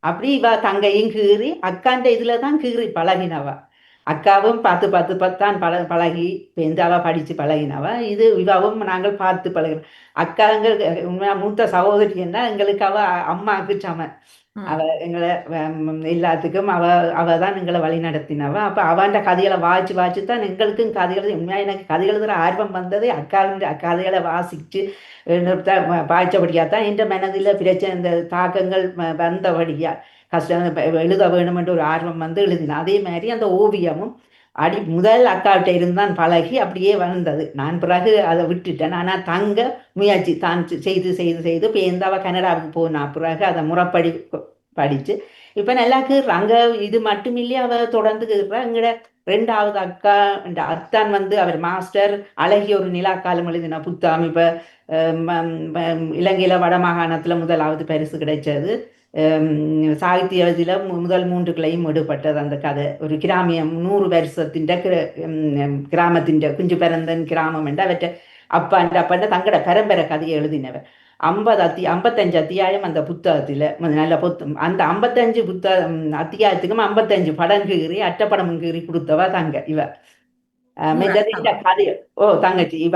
Speaker 3: அப்படி இவ தங்கையும் கீறி அக்காண்ட இதுல தான் கீறி பழகினவா. அக்காவும் பார்த்தான் பழகி அவ படிச்சு பழகினவா. இது இவாவும் நாங்கள் பார்த்து பழகினோம். அக்காங்கள் உண்மையா மூத்த சகோதரி என்ன எங்களுக்கு அவ அம்மாவுக்கு சமன். அவ எங்களை எல்லாத்துக்கும் அவ தான் எங்களை வழி நடத்தினவ. அப்ப அவன் கதைகளை வாய்ச்சு தான் எங்களுக்கும் கதைகள் உண்மையா எனக்கு கதை எழுதுற ஆர்வம் வந்ததே அக்காவின் கதைகளை வாசிச்சு பாய்ச்சபடியா தான் என்ற மனதில் பிரச்சனை இந்த தாக்கங்கள் வந்தபடியா கஷ்டம் எழுத வேணும் என்ற ஒரு ஆர்வம் எழுதினேன். அதே மாதிரி அந்த ஓவியமும் முதல் அக்காவிட்ட இருந்தான் பழகி அப்படியே வந்தது. நான் பிறகு அதை விட்டுட்டேன். ஆனால் தங்க முயற்சி தான் செய்து பேர்ந்தாவ கனடாவுக்கு போனா பிறகு அதை முறைப்படி படிச்சு இப்ப நல்லா கீறாங்க. இது மட்டும் இல்லையே, அவ தொடர்ந்து கீறா. எங்கட 2வது அக்கா அத்தான் அவர் மாஸ்டர் அழகிய ஒரு நிலாக்காலம் எழுதின புத்தகம். இப்ப இலங்கையில வடமாகாணத்துல 1வது பரிசு கிடைச்சது. சாகித்ய இதில் முதல் 3 எடுபட்டது அந்த கதை. ஒரு கிராமியம் 100 வருஷத்தின் கிராமத்தின் குஞ்சு பிறந்தன் கிராமம் என்று அவற்றை அப்பாண்ட தங்கட பரம்பரை கதையை எழுதினவர். 55 அத்தியாயம் அந்த புத்தகத்துல நல்ல அந்த 55 அத்தியாயத்துக்கும் 55 படம் கீறி அட்டப்படம் கீறி கொடுத்தவா தங்க இவ மெஜது இந்த கதை. தங்கச்சி இவ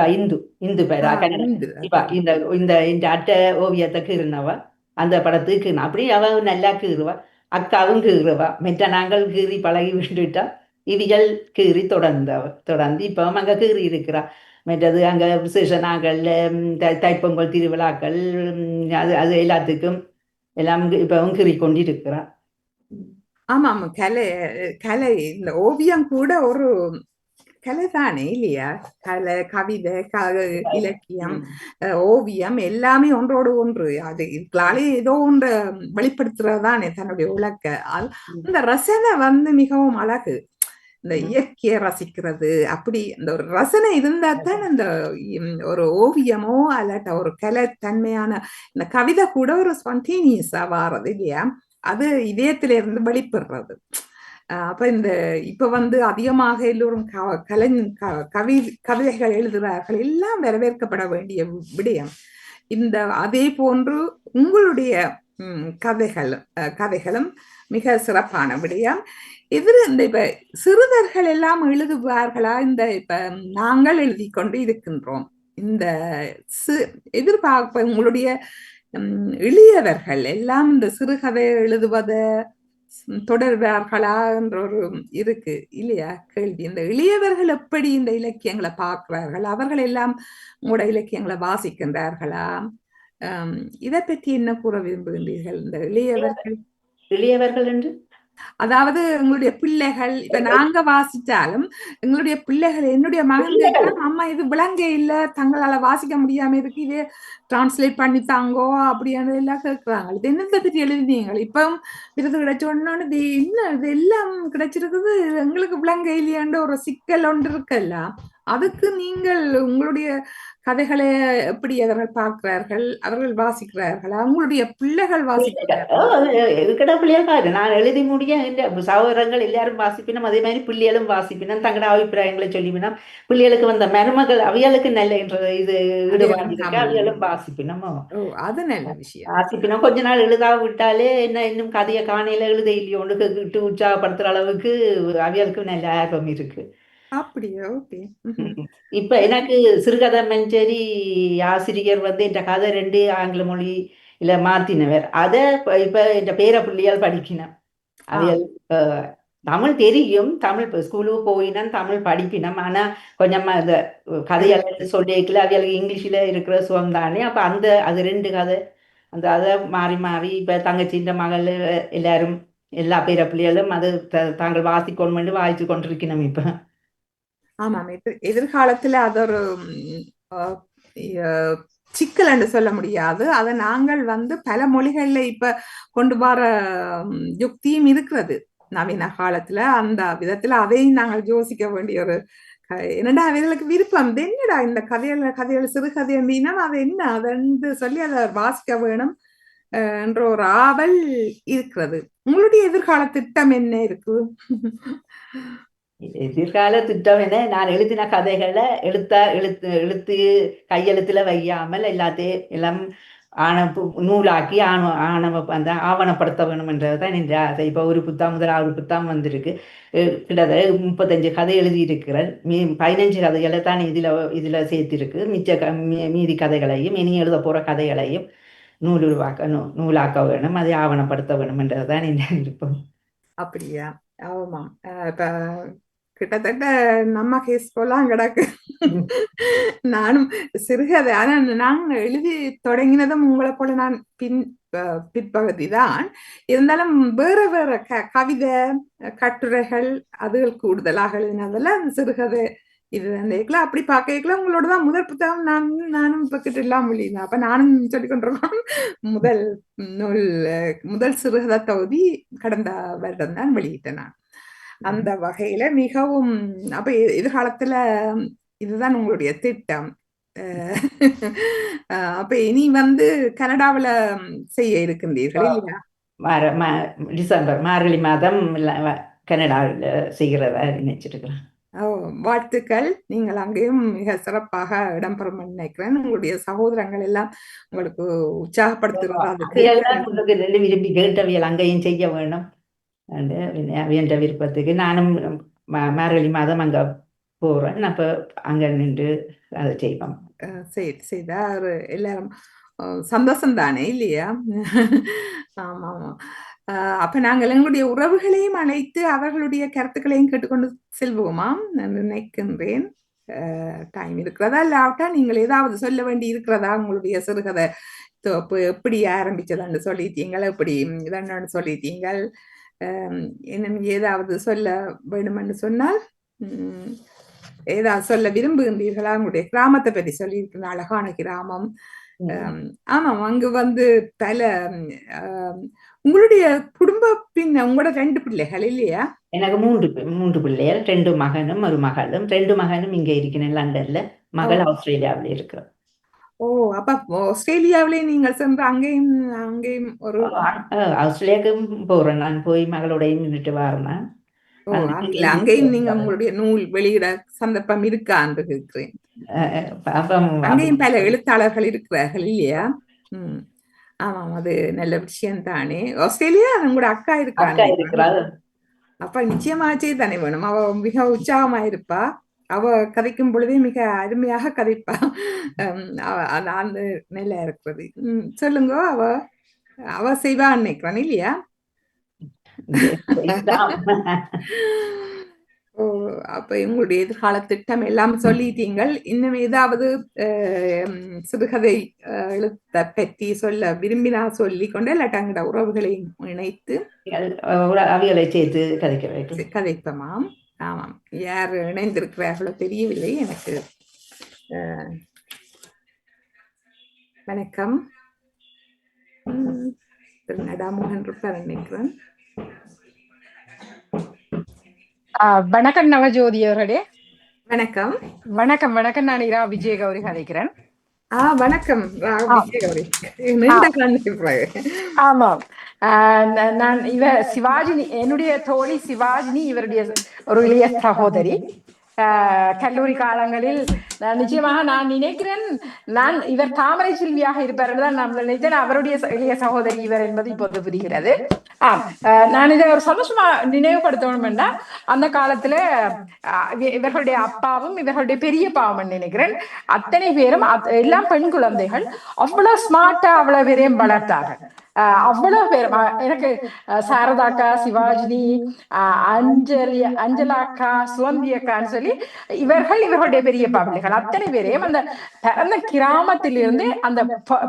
Speaker 3: இந்து பேரா கன்னட. இவ இந்த அட்டை ஓவியத்தை கீறினவ அந்த படத்துக்கு அப்படி அவ நல்லா கீறுவா. அக்காவும் கீறுவா. மெட்ட நாங்கள் கீறி பழகி விட்டுட்டா இவிகள் கீறி தொடர்ந்து இப்பவும் அங்க கீறி இருக்கிறா. மற்றது அங்க விசேஷ நாங்கள்ல தைப்பொங்கல் திருவிழாக்கள் அது அது எல்லாத்துக்கும் எல்லாம் இப்பவும் கீறி கொண்டிருக்கிறா.
Speaker 2: ஆமா ஆமா, கலை இந்த ஓவியம் கூட ஒரு கலை தானே இல்லையா? கலை, கவிதை, இலக்கியம், ஓவியம் எல்லாமே ஒன்றோடு ஒன்று. அது இதுக்களாலே ஏதோ ஒன்று வெளிப்படுத்துறதுதானே தன்னுடைய உலக்க. அந்த ரசனை மிகவும் அழகு. இந்த இயற்கையை ரசிக்கிறது, அப்படி அந்த ஒரு ரசனை இருந்தா தான் அந்த ஒரு ஓவியமோ அல்லாட்ட ஒரு கலைத்தன்மையான இந்த கவிதை கூட ஒரு ஸ்பான்டேனியஸா வாரது இல்லையா? அது இதயத்தில இருந்து வெளிப்படுறது. அப்ப இப்ப அதிகமாக எல்லோரும் கவிதைகள் எழுதுகிறார்கள், எல்லாம் வரவேற்கப்பட வேண்டிய விடயம். அதே போன்று உங்களுடைய கதைகளும் மிக சிறப்பான விடயம். இப்ப சிறுவர்கள் எல்லாம் எழுதுவார்களா? இப்ப நாங்கள் எழுதி கொண்டு இருக்கின்றோம். இந்த எதிர்பார்ப்ப உங்களுடைய எளியவர்கள் எல்லாம் இந்த சிறுகதை எழுதுவத தொடர்வார்களா என்ற ஒரு இருக்கு இல்லையா கேள்வி. இந்த எளியவர்கள் எப்படி இந்த இலக்கியங்களை பார்க்கிறார்கள்? அவர்கள் எல்லாம் உங்களோட இலக்கியங்களை வாசிக்கின்றார்களா? இதை பற்றி என்ன கூற விரும்புகின்றீர்கள்? இந்த
Speaker 3: இளையவர்கள் என்று
Speaker 2: அதாவது உங்களுடைய பிள்ளைகள், இப்ப நாங்க வாசிச்சாலும் எங்களுடைய பிள்ளைகள், என்னுடைய மகன் கேட்கலாம், அம்மா இது விளங்க இல்ல, தங்களால வாசிக்க முடியாம இருக்கு, இதே டிரான்ஸ்லேட் பண்ணி தாங்கோ அப்படியான எல்லாம் கேட்கிறாங்க. இது என்னத்தை பற்றி எழுதினீங்க? இப்ப விருது கிடைச்ச உடனே இது என்ன இது எல்லாம் கிடைச்சிருக்குது, எங்களுக்கு விளங்க இல்லையான்ற ஒரு சிக்கல் ஒன்று இருக்குல்ல. அதுக்கு நீங்கள் உங்களுடைய கதைகளை எப்படி அவர்கள் பார்க்கிறார்கள்? அவர்கள் வாசிக்கிறார்கள்? அவங்களுடைய பிள்ளைகள்
Speaker 3: வாசிக்கிறார்கள்? நான் எழுதி முடிய சகோதரங்கள் எல்லாரும் வாசிப்பினும், அதே மாதிரி பிள்ளைகளும் வாசிப்பினும், தங்களோட அபிப்பிராயங்களை சொல்லிவினோம். பிள்ளைகளுக்கு வந்த மருமகள் அவைகளுக்கு நல்ல இது ஈடுபாடு அவைகளும் வாசிப்பினும்.
Speaker 2: அது நல்ல விஷயம்.
Speaker 3: வாசிப்பினும் கொஞ்ச நாள் எழுதா விட்டாலே என்ன இன்னும் கதையை காணையில எழுத இல்லையோன்னு கேட்டு உற்சாகப்படுத்துற அளவுக்கு அவைகளுக்கு நல்ல ஆர்வம் இருக்கு.
Speaker 2: அப்படியா? ஓகே.
Speaker 3: இப்ப எனக்கு சிறுகதை மஞ்சரி ஆசிரியர் இந்த கதை 2 ஆங்கில மொழியில மாத்தினவர். அதை இப்ப என் பேர பிள்ளையால் படிக்கணும். அவையல் தமிழ் தெரியும், தமிழ் ஸ்கூலுக்கு போயினோம், தமிழ் படிப்பினம். ஆனா கொஞ்சமா இந்த கதையெல்லாம் சொல்லிக்கல அவைகளுக்கு இங்கிலீஷ்ல இருக்கிற சுகம் தானே. அப்ப அது 2 கதை அதை மாறி இப்ப தங்கச்சின்ற மகள் எல்லாரும் எல்லா பேர பிள்ளைகளும் அது தாங்கள் வாசிக்கொண்டு வாசிச்சு கொண்டிருக்கணும் இப்ப.
Speaker 2: ஆமாம், எதிர்காலத்துல அது ஒரு சிக்கல் என்று சொல்ல முடியாது. அதை நாங்கள் பல மொழிகள்ல இப்ப கொண்டு வர யுக்தியும் இருக்கிறது நவீன காலத்துல. அந்த விதத்துல அதையும் நாங்கள் யோசிக்க வேண்டிய ஒரு என்னடா அவர்களுக்கு விருப்பம் என்னடா இந்த கதைகள் சிறுகதை அப்படின்னா அது என்ன அதை சொல்லி அதை வாசிக்க வேணும் என்ற ஒரு ஆவல் இருக்கிறது. உங்களுடைய எதிர்கால திட்டம் என்ன இருக்கு?
Speaker 3: எதிர்கால திட்டம் என்ன, நான் எழுதின கதைகளை எழுத்து கையெழுத்துல வையாமல் எல்லாத்தையும் எல்லாம் நூலாக்கி அந்த ஆவணப்படுத்த வேணும் என்றதுதான் என்ற ஆசை. இப்போ ஒரு முதலாவது புத்தகம் வந்திருக்கு. கிட்டத்தட்ட 35 கதை எழுதியிருக்கிறேன். 15 கதைகளை தான் இதுல சேர்த்திருக்கு. மீதி கதைகளையும் இனி எழுத போற கதைகளையும் நூலாக்க வேணும், அதை ஆவணப்படுத்த வேணும் என்றதுதான் என்ன விருப்பம்.
Speaker 2: அப்படியா? ஆமாம். இப்ப கிட்டத்தட்ட நம்ம கேஸ் போலாம் கிடக்கு. நானும் சிறுகதை, ஆனா நான் எழுதி தொடங்கினதும் உங்களை போல நான் பிற்பகுதி தான் இருந்தாலும் வேற வேற கவிதை கட்டுரைகள் அதுகள் கூடுதலாக எழுதினதெல்லாம் சிறுகதை இது அந்த அப்படி பார்க்கலாம். உங்களோட தான் முதல் புத்தகம் நானும் இப்ப கிட்ட எல்லாம் வெளியினேன். அப்ப நானும் சொல்லிக் கொண்டிருக்கோம். முதல் சிறுகதை தொகுதி கடந்த வருடம் தான் வெளியிட்டேன் நான். அந்த வகையில மிகவும் அப்ப எதிர்காலத்துல இதுதான் உங்களுடைய திட்டம். அப்ப இனி கனடாவில செய்ய இருக்கின்றீர்கள் இல்லையா?
Speaker 3: டிசம்பர் மார்கழி மாதம் கனடாவில் செய்கிறதா நினைச்சிருக்கிறேன்.
Speaker 2: வாழ்த்துக்கள். நீங்கள் அங்கேயும் மிக சிறப்பாக இடம்பெறும் நினைக்கிறேன். உங்களுடைய சகோதரங்கள் எல்லாம் உங்களுக்கு உற்சாகப்படுத்துகிறதா அது
Speaker 3: அவையெல்லாம்
Speaker 2: கேட்க
Speaker 3: உங்களுக்கு நல்ல விரும்பி கேட்டவியல் அங்கேயும் செய்ய வேணும் என்ற விருப்பத்துக்கு நானும் மார்கழி மாதம் அங்க போறேன். அப்ப அங்க நின்று அதை செய்வோம்.
Speaker 2: செய்தா ஒரு எல்லாரும் சந்தோஷம் தானே இல்லையா? ஆமா ஆமா. அப்ப நாங்கள் எங்களுடைய உறவுகளையும் அழைத்து அவர்களுடைய கருத்துக்களையும் கேட்டுக்கொண்டு செல்வோமாம் நான் நினைக்கின்றேன். டைம் இருக்கிறதா இல்லாவிட்டா நீங்கள் ஏதாவது சொல்ல வேண்டி இருக்கிறதா? உங்களுடைய சிறுகதை எப்படி ஆரம்பிச்சதான்னு சொல்லிட்டீங்கள், எப்படி இதன்னு சொல்லிட்டீங்கள். இன்னும் ஏதாவது சொல்ல வேணுமென்று சொன்னால் ஏதாவது சொல்ல விரும்புகின்றீர்களா? உங்களுடைய கிராமத்தை பற்றி சொல்லியிருக்கிற அழகான கிராமம். ஆமாம், அங்கு வந்து பல உங்களுடைய குடும்ப உங்களோட 2 பிள்ளைகள் இல்லையா?
Speaker 3: எனக்கு 3 பிள்ளைகள், 2 மகனும் ஒரு மகளும். 2 மகனும் இங்க இருக்கிறேன் லண்டன்ல, மகள் ஆஸ்திரேலியாவில இருக்கிறோம்.
Speaker 2: ஓ, அப்ப ஆஸ்திரேலியாவிலே நீங்கள் சென்று அங்கேயும் அங்கேயும் ஒரு
Speaker 3: ஆஸ்திரேலியாவுக்கும் போறேன். நான் போய் மகளோடையும் நின்றுட்டு வரேன்.
Speaker 2: அங்கேயும் நீங்க உங்களுடைய நூல் வெளியிட சந்தர்ப்பம் இருக்கா என்று கேட்கிறேன். அங்கேயும் பல எழுத்தாளர்கள் இருக்கிறார்கள் இல்லையா? ஆமாம், அது நல்ல விஷயம் தானே. ஆஸ்திரேலியா உங்களோட அக்கா இருக்கிறாங்க. அப்ப நிச்சயமா செய்தானே வேணும். அவ மிக உற்சாகமா இருப்பா. அவ கதைக்கும் பொழுதே மிக அருமையாக கதைப்பா. அந்த நல்லா இருக்கிறது. சொல்லுங்க. அவ செய்வா நினைக்கிறான் இல்லையா? அப்ப உங்களுடைய எதிர்கால திட்டம் எல்லாம் சொல்லிட்டீங்கள். இன்னும் ஏதாவது சிறுகதை எழுத்த பற்றி சொல்ல விரும்பினா சொல்லி கொண்டு இல்லாட்டாங்கிற உறவுகளையும் இணைத்து
Speaker 3: அவைகளை சேர்த்து
Speaker 2: கதைப்பமாம். ஆமாம், யார் இணைந்திருக்கிறார்களோ தெரியவில்லை எனக்கு. வணக்கம். நடாமோகன் இருப்பார் நினைக்கிறேன்.
Speaker 1: வணக்கம் நவஜோதி அவர்களே.
Speaker 2: வணக்கம்.
Speaker 1: வணக்கம் வணக்கம். நான் இரா விஜய கௌரி கதைக்கிறேன்.
Speaker 2: வணக்கம்.
Speaker 1: ஆமாம், நான் சிவாஜினி, என்னுடைய தோழி சிவாஜினி, இவருடைய ஒரு இளைய சகோதரி. கல்லூரி காலங்களில் நிச்சயமாக நான் நினைக்கிறேன், நான் இவர் தாமரை செல்வியாக இருப்பார் தான் நான் நினைத்தேன். அவருடைய இளைய சகோதரி இவர் என்பது இப்போது புரிகிறது. நான் இதை ஒரு சந்தோஷமா நினைவுபடுத்தணும் என்றா, அந்த காலத்துல இவர்களுடைய அப்பாவும் இவர்களுடைய பெரியப்பாவும் நினைக்கிறேன் அத்தனை பேரும் எல்லாம் பெண் குழந்தைகள். அவ்வளவு ஸ்மார்ட்டா அவ்வளவு பேரையும் வளர்த்தார்கள். அவ்வளவு பேர் எனக்கு சாரதாக்கா, சிவாஜினி, அஞ்சலாக்கா, சுவந்தி அக்கான்னு சொல்லி இவர்களுடைய பெரிய பிள்ளைகள் அத்தனை பேரையும் அந்த கிராமத்திலிருந்து அந்த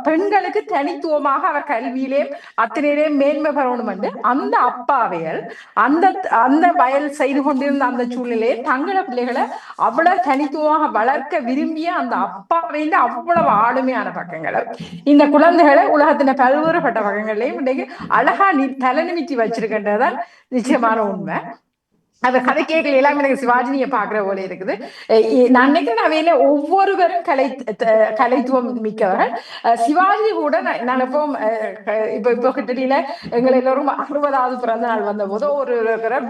Speaker 1: பெண்களுக்கு தனித்துவமாக அவர் கல்வியிலே அத்தனையிலேயும் மேன்மை பெறணும் என்று அந்த அப்பாவையல் அந்த வயல் செய்து கொண்டிருந்த அந்த சூழ்நிலையை தங்கள பிள்ளைகளை அவ்வளவு தனித்துவமாக வளர்க்க விரும்பிய அந்த அப்பாவையில அவ்வளவு ஆளுமையான பக்கங்களை இந்த குழந்தைகளை உலகத்தின பல்வேறுபட்ட பக்கங்களையும் இன்னைக்கு அழகா தலை நிமித்தி வச்சிருக்கின்றதான் நிச்சயமான உண்மை. அந்த கதை கேட்கல எல்லாமே எனக்கு சிவாஜினியை பாக்குற போல இருக்குது. நான் நினைக்கிறேன் அவையில ஒவ்வொருவரும் கலைத்துவம் மிக்கவர்கள். சிவாஜி கூட நான் இப்போ கிட்டடியில எங்களை எல்லோரும் 60வது பிறந்த நாள் வந்த போது ஒரு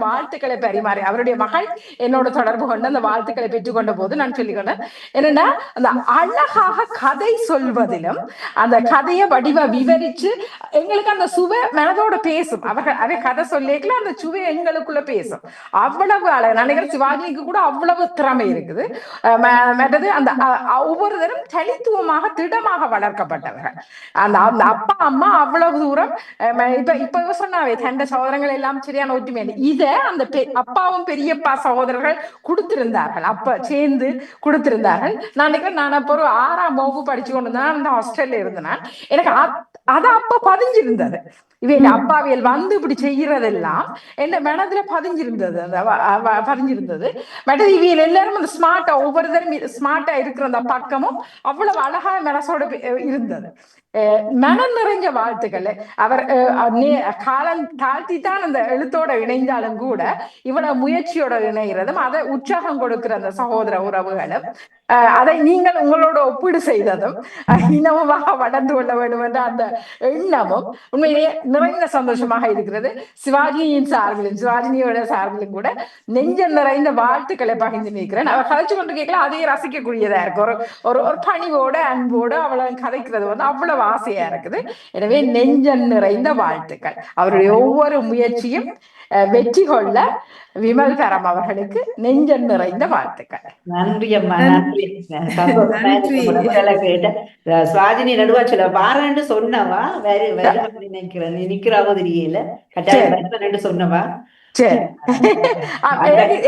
Speaker 1: வாழ்த்துக்களை பரிமாறி அவருடைய மகள் என்னோட தொடர்பு கொண்டு அந்த வாழ்த்துக்களை பெற்றுக்கொண்ட போது நான் சொல்லிக்கொண்டேன் என்னன்னா, அந்த அழகாக கதை சொல்வதிலும் அந்த கதையை வடிவ விவரிச்சு எங்களுக்கு அந்த சுவை மனதோட பேசும். அவை கதை சொல்லிக்கல அந்த சுவை எங்களுக்குள்ள பேசும். அவ்வளவு நினைக்கிறேன் சிவாஜிக்கு கூட அவ்வளவு திறமை இருக்குது. மற்றது அந்த ஒவ்வொருத்தரும் தனித்துவமாக திடமாக வளர்க்கப்பட்டவர்கள். அந்த அப்பா அம்மா அவ்வளவு தூரம் இப்ப சொன்னாவே தண்ட சகோதரங்கள் எல்லாம் சரியான ஒற்றுமை. இத அந்த அப்பாவும் பெரியப்பா சகோதரர்கள் கொடுத்திருந்தார்கள், அப்ப சேர்ந்து கொடுத்திருந்தார்கள். நான் நினைக்கிறேன் நான் அப்போ ஒரு 6ஆம் வகுப்பு படிச்சு கொண்டு தான் அந்த ஹாஸ்டல்ல இருந்தேன். எனக்கு அது அப்ப பதிஞ்சிருந்தது. இவன் அப்பாவியல் வந்து இப்படி செய்யறதெல்லாம் என் மனதுல பதிஞ்சிருந்தது. மற்றது இவியல் எல்லாரும் அந்த ஸ்மார்ட்டா ஒவ்வொருத்தரும் ஸ்மார்ட்டா இருக்கிற அந்த பக்கமும் அவ்வளவு அழகா மனசோட இருந்தது. மனம் நிறைஞ்ச வாழ்த்துக்கள். அவர் காலம் தாழ்த்தி தான் அந்த எழுத்தோட இணைந்தாலும் கூட இவ்வளவு முயற்சியோட இணைகிறதும் அதை உற்சாகம் கொடுக்கிற அந்த சகோதர உறவுகளும் அதை நீங்கள் உங்களோட ஒப்பீடு செய்ததும் இனமாக வளர்ந்து கொள்ள வேண்டும் என்ற அந்த எண்ணமும் உண்மையிலேயே நிறைந்த சந்தோஷமாக இருக்கிறது. சிவாஜியின் சார்பிலும் சிவாஜினியோட சார்பிலும் கூட நெஞ்ச நிறைந்த வாழ்த்துக்களை பகிர்ந்து நிற்கிறேன். அவர் கதைச்சு கொண்டு கேட்கல அதையே ரசிக்கக்கூடியதா இருக்கு. ஒரு ஒரு பணிவோட அன்போடு அவளை கதைக்கிறது அவ்வளவு ஆசையா இருக்குது. எனவே நெஞ்ச நிறைந்த வாழ்த்துக்கள். அவருடைய ஒவ்வொரு முயற்சியும் வெற்றி கொள்ள விமல் தரம் அவர்களுக்கு நெஞ்ச நிறைந்த வாழ்த்துக்கள்.
Speaker 3: நன்றி அம்மா, நன்றி. கேட்ட சுவாஜினி நடுவா சொல்ல வாரன்னு சொன்னவா வேற வேற நினைக்கிறேன் நினைக்கிறாவோ தெரியல. கட்டாயம் சொன்னவா.
Speaker 1: சரி,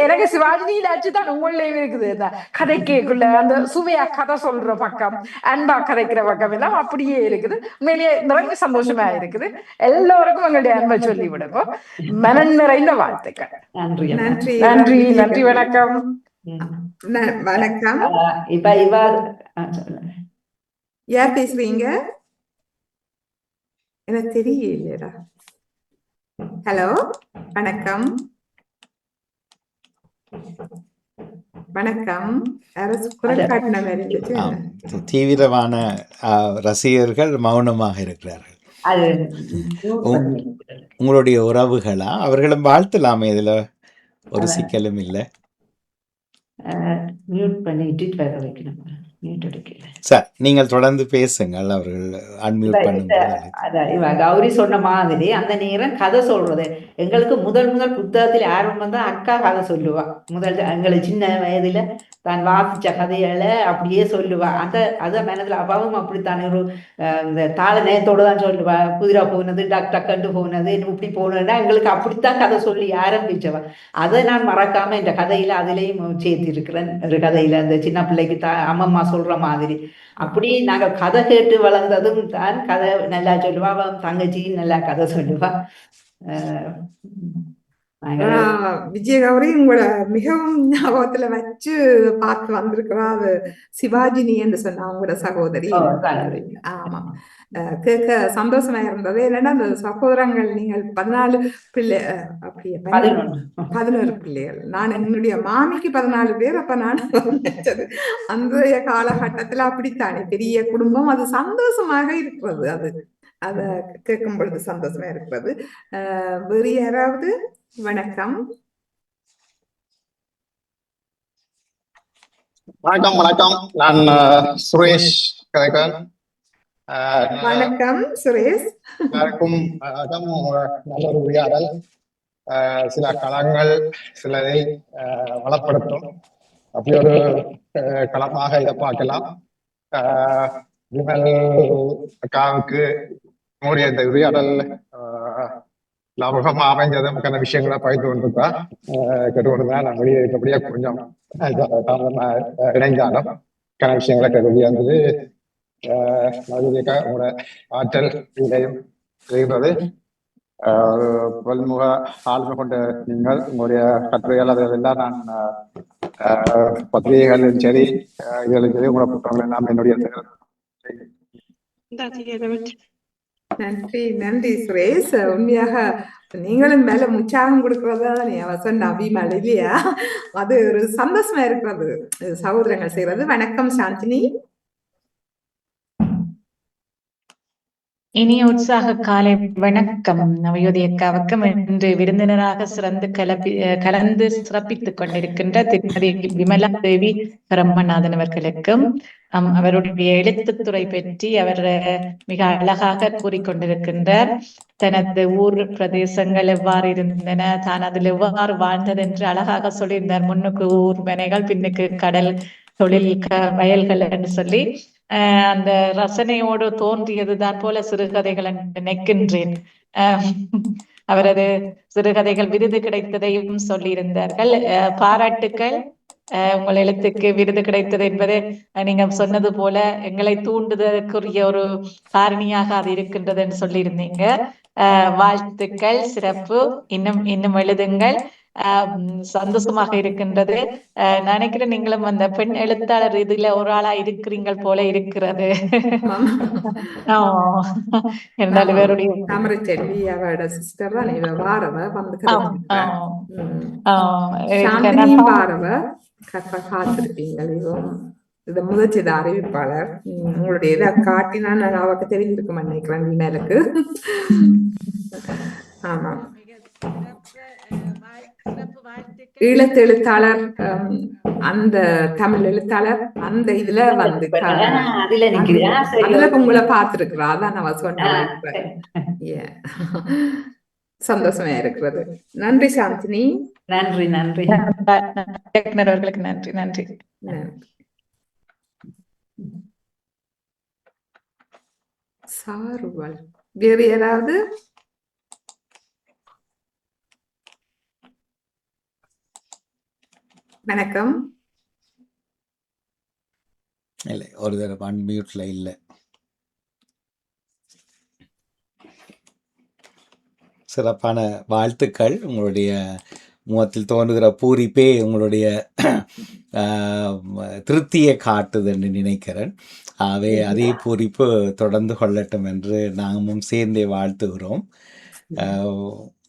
Speaker 1: எனக்கு சிவாஜினியில ஆச்சுதான் உங்களையும் இருக்குது. இந்த கதைக்குள்ள அந்த சுவையா கதை சொல்ற பக்கம், அன்பா கதைக்கிற பக்கம் எல்லாம் அப்படியே இருக்குது. உண்மையிலேயே நிறைய சந்தோஷமா இருக்குது. எல்லோருக்கும் எங்களுடைய அன்பை சொல்லி விடுங்க. மனம் நிறைந்த வாழ்த்துக்கள்.
Speaker 3: நன்றி
Speaker 2: நன்றி
Speaker 1: நன்றி நன்றி. வணக்கம்.
Speaker 2: வணக்கம்.
Speaker 3: இப்ப இவா
Speaker 2: யார் பேசுறீங்க? எனக்கு தெரியலடா. ஹலோ, வணக்கம். வணக்கம்.
Speaker 4: தீவிரமான ரசிகர்கள் மௌனமாக இருக்கிறார்கள். உங்களுடைய உறவுகளா? அவர்களும் வாழ்த்தலாமே, இதுல ஒரு சிக்கலும் இல்லை.
Speaker 3: மியூட் பண்ணிட்டு வர வைக்கணும். மியூட் எடுக்கல.
Speaker 4: சார், நீங்கள் தொடர்ந்து பேசுங்கள். அவர்கள் அன்மியூட் பண்ணுங்க.
Speaker 3: கௌரி சொன்ன மாதிரி அந்த நேரம் கதை சொல்றது எங்களுக்கு முதல் புத்தகத்தில் ஆரம்பம் தான் அக்கா கதை சொல்லுவா. எங்களுக்கு சின்ன வயதுல தான் வாசிச்ச கதைகளை அப்படியே சொல்லுவா. அத மனதுல அப்பாவும் அப்படித்தானே ஒரு இந்த தாள நேயத்தோடு தான் சொல்லுவா. குதிரை போனது, டாக்டர் கண்டு போனது, இப்படி போனதுன்னா எங்களுக்கு அப்படித்தான் கதை சொல்லி ஆரம்பிச்சவா. அதை நான் மறக்காம இந்த கதையில அதுலயும் சேர்த்திருக்கிறேன். ஒரு கதையில அந்த சின்ன பிள்ளைக்கு அம்மம்மா சொல்ற மாதிரி அப்படி நாங்க கதை கேட்டு வளர்ந்ததும் தான். கதை நல்லா சொல்லுவா. அவன் தங்கச்சி நல்லா கதை சொல்லுவா.
Speaker 2: விஜயகௌரி உங்களை மிகவும் ஞாபகத்துல வச்சு பார்த்து வந்திருக்கிறா. அது சிவாஜினி என்று சொன்னா உங்களோட சகோதரி. ஆமா, கேட்க சந்தோஷமா இருந்தது. என்னன்னா அந்த சகோதரங்கள் நீங்கள் 14 பிள்ளை, அப்படியே 11 பிள்ளைகள். நான் என்னுடைய மாமிக்கு 14 பேர். அப்ப நான் நினைச்சது அன்றைய காலகட்டத்துல அப்படித்தானே பெரிய குடும்பம். அது சந்தோஷமாக இருக்கிறது. அத கேட்கும் பொழுது சந்தோஷமா இருக்கிறது. வேறு யாராவது? வணக்கம்.
Speaker 5: வணக்கம். வணக்கம். நான் சுரேஷ் கதைக்கிறேன்.
Speaker 2: வணக்கம் சுரேஷ்.
Speaker 5: எல்லாருக்கும் வணக்கம். நல்ல ஒரு உரையாடல். சில களங்கள் சிலரை வளப்படுத்தும். அப்படி ஒரு களமாக இதை பார்க்கலாம். விமல் அக்காவுக்கு நம்முடைய இந்த உரையாடல் லாபகமா அமைஞ்சதுக்கான விஷயங்களை பகிர்ந்து கொண்டிருக்கா கேட்டுக்கொண்டுதான் நான் வெளியே இருக்கபடியா கொஞ்சம் இணைந்தாலும் கன விஷயங்களை கேட்கக்கூடிய இருந்தது. உங்களோட ஆற்றல் இதையும் செய்கிறது. பல்முக ஆளுமை கொண்ட நீங்கள் உங்களுடைய கட்டுரைகள் அதெல்லாம் நான் பத்திரிகைகளும் சரி இதுகளும் சரி உங்களோட புத்தகங்கள் எல்லாம் என்னுடைய
Speaker 2: நன்றி நன்றி சுரேஷ். உண்மையாக நீங்களும் மேல உற்சாகம் கொடுக்கறதா சொன்ன அபிமல் இல்லையா? அது ஒரு சந்தோஷமா இருக்கிறது சகோதரங்கள் செய்யறது. வணக்கம் சாந்தினி.
Speaker 6: இனிய உற்சாக காலை வணக்கம். நவயோதி அக்காவுக்கும் இன்று விருந்தினராக சிறந்து கலந்து சிறப்பித்துக் கொண்டிருக்கின்ற திருமதி விமலா தேவி பிரம்மநாதன் அவர்களுக்கும் அவருடைய எழுத்துத்துறை பற்றி அவர் மிக அழகாக கூறிக்கொண்டிருக்கின்றார். தனது ஊர் பிரதேசங்கள் எவ்வாறு இருந்தன, தான் அதில் எவ்வாறு வாழ்ந்தது என்று அழகாக சொல்லியிருந்தார். முன்னுக்கு ஊர் மனைகள், பின்னுக்கு கடல், தொழில் வயல்கள் என்று சொல்லி அந்த ரசனையோடு தோன்றியதுதான் போல சிறுகதைகள் நினைக்கின்றேன். அவரது சிறுகதைகள் விருது கிடைத்ததையும் சொல்லியிருந்தார்கள். பாராட்டுக்கள். உங்கள் எழுத்துக்கு விருது கிடைத்தது என்பது நீங்க சொன்னது போல எங்களை தூண்டுதற்குரிய ஒரு காரணியாக அது இருக்கின்றது என்று சொல்லியிருந்தீங்க. வாழ்த்துக்கள், சிறப்பு. இன்னும் எழுதுங்கள். சந்தோஷமாக இருக்கின்றது. நினைக்கிறேன் நீங்களும் அந்த பெண் எழுத்தாளர் இதுல ஒரு ஆளா இருக்கிறீங்கள் போல இருக்கிறது. இருந்தாலும் வேறுடைய
Speaker 2: தாமரை செல்வி அவரோட சிஸ்டர் தான் இவ வாரவ வந்து சாந்தினியும் வாரவ காத்திருப்பீங்கள். இது முதற்சித அறிவிப்பாளர். உங்களுடைய இதை காட்டினா நான் அவருக்கு தெரிஞ்சிருக்கும் நினைக்கிறேன் மேலுக்கு. ஆமா, ஈழத்தெழுத்தாளர், அந்த தமிழ் எழுத்தாளர் அந்த இதுல வந்து அதுல உங்களை பார்த்திருக்கிறா. அதான் நான் சொன்னேன். சந்தோஷமா இருக்கிறது. நன்றி சாந்தினி.
Speaker 3: நன்றி நன்றி
Speaker 6: அவர்களுக்கு நன்றி நன்றி.
Speaker 2: சாருவாள் வேறு யாராவது? வணக்கம்.
Speaker 4: இல்லை, ஒரு தடவை அன்மியூட்ல இல்லை. சிறப்பான வாழ்த்துக்கள். உங்களுடைய முகத்தில் தோன்றுகிற பூரிப்பே உங்களுடைய திருப்தியை காட்டுது என்று நினைக்கிறேன். ஆகவே அதே பூரிப்பு தொடர்ந்து கொள்ளட்டும் என்று நாமும் சேர்ந்தே வாழ்த்துகிறோம்.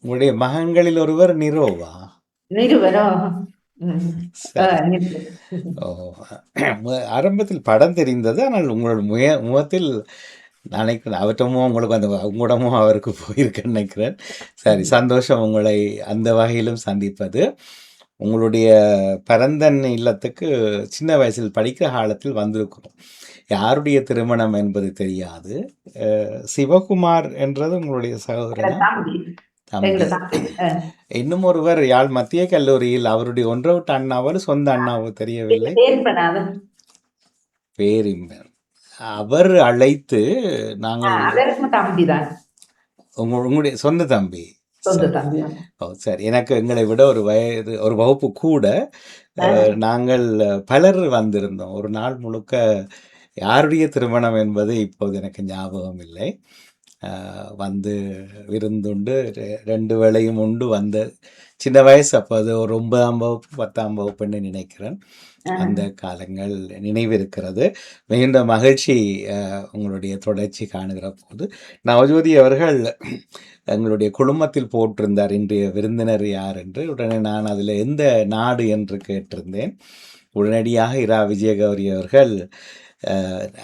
Speaker 4: உங்களுடைய மகன்களில் ஒருவர் நிரோவா? ஆரம்பத்தில் படம் தெரிந்தது, ஆனால் உங்களோட முகத்தில் நினைக்கிறேன் அவற்றமும் உங்களுக்கு அந்த உங்களிடமும் அவருக்கு போயிருக்குன்னு நினைக்கிறேன். சரி, சந்தோஷம் உங்களை அந்த வகையிலும் சந்திப்பது. உங்களுடைய பரந்தன் இல்லத்துக்கு சின்ன வயசில் படிக்கிற காலத்தில் வந்திருக்கிறோம். யாருடைய திருமணம் என்பது தெரியாது. சிவகுமார் என்றது உங்களுடைய சகோதரன் தம்பி. இன்னும் ஒருவர் யாழ் மத்திய கல்லூரியில் அவருடைய ஒன்றவிட்ட அண்ணாவோடு சொந்த அண்ணாவோ தெரியவில்லை, பேரிம்பன். அவர் அழைத்து நாங்கள் உங்களுடைய சொந்த தம்பி. சரி, எனக்கு எங்களை விட ஒரு வயது ஒரு வகுப்பு கூட. நாங்கள் பலர் வந்திருந்தோம். ஒரு நாள் முழுக்க யாருடைய திருமணம் என்பது இப்போது எனக்கு ஞாபகம் இல்லை. வந்து விருந்துண்டு 2 வேளையும் உண்டு வந்த சின்ன வயசு. அப்போ அது ஒரு 9ஆம் வகுப்பு 10ஆம் வகுப்புன்னு நினைக்கிறேன். அந்த காலங்கள் நினைவிருக்கிறது. மிகுந்த மகிழ்ச்சி உங்களுடைய தொடர்ச்சி காணுகிற போது. நவஜோதி அவர்கள் எங்களுடைய குழுமத்தில் போட்டிருந்தார் இன்றைய விருந்தினர் யார் என்று. உடனே நான் அதில் எந்த நாடு என்று கேட்டிருந்தேன். உடனடியாக இரா விஜயகௌரி அவர்கள்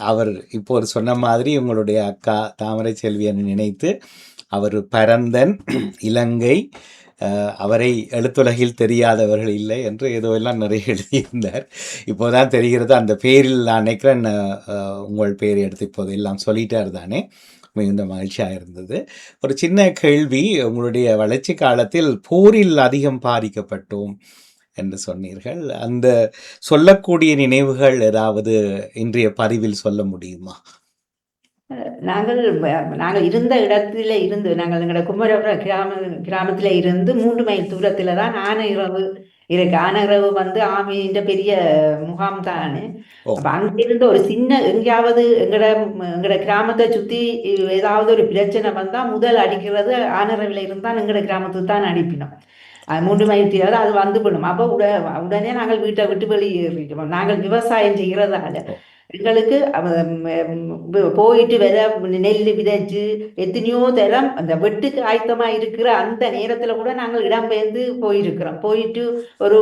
Speaker 4: அவர் இப்போது சொன்ன மாதிரி உங்களுடைய அக்கா தாமரை செல்வியை நினைத்து அவர் பரந்தன், இலங்கை, அவரை எழுத்துலகில் தெரியாதவர்கள் இல்லை என்று ஏதோ எல்லாம் நிறைய எழுதியிருந்தார். இப்போதான் தெரிகிறது அந்த பேரில் நான் நினைக்கிறேன் உங்கள் பேரை எடுத்து இப்போது எல்லாம் சொல்லிட்டார் தானே. மிகுந்த மகிழ்ச்சியாக இருந்தது. ஒரு சின்ன கேள்வி, உங்களுடைய வளர்ச்சி காலத்தில் போரில் அதிகம் பாதிக்கப்பட்டோம் என்று சொன்னீர்கள். அந்த சொல்லக்கூடிய நினைவுகள் ஏதாவது இன்றைய பதிவில் சொல்ல முடியுமா?
Speaker 3: நாங்கள் இருந்த இடத்துல இருந்து, நாங்கள் எங்களோட குமரபுரம் கிராமத்துல இருந்து 3 மைல் தூரத்துல தான் ஆனையிறவு இருக்கு. ஆனையிறவு வந்து ஆமியின் பெரிய முகாம் தானே. அப்ப அங்கிருந்து ஒரு சின்ன எங்கேயாவது எங்கட கிராமத்தை சுத்தி ஏதாவது ஒரு பிரச்சனை வந்தா முதல் அடிக்கிறது ஆனையிறவுல இருந்தால் எங்கட கிராமத்துக்கு தான் அனுப்பினோம். 3 மைல் தீராது அது வந்து போடும். அப்போ உடனே நாங்கள் வீட்டை விட்டு வெளியேறிட்டோம். நாங்கள் விவசாயம் செய்கிறதால எங்களுக்கு போயிட்டு நெல் விதைச்சு எத்தனையோ தரம் அந்த வெட்டுக்கு ஆயத்தமா இருக்கிற அந்த நேரத்துல கூட நாங்கள் இடம்பெயர்ந்து போயிருக்கிறோம். போயிட்டு ஒரு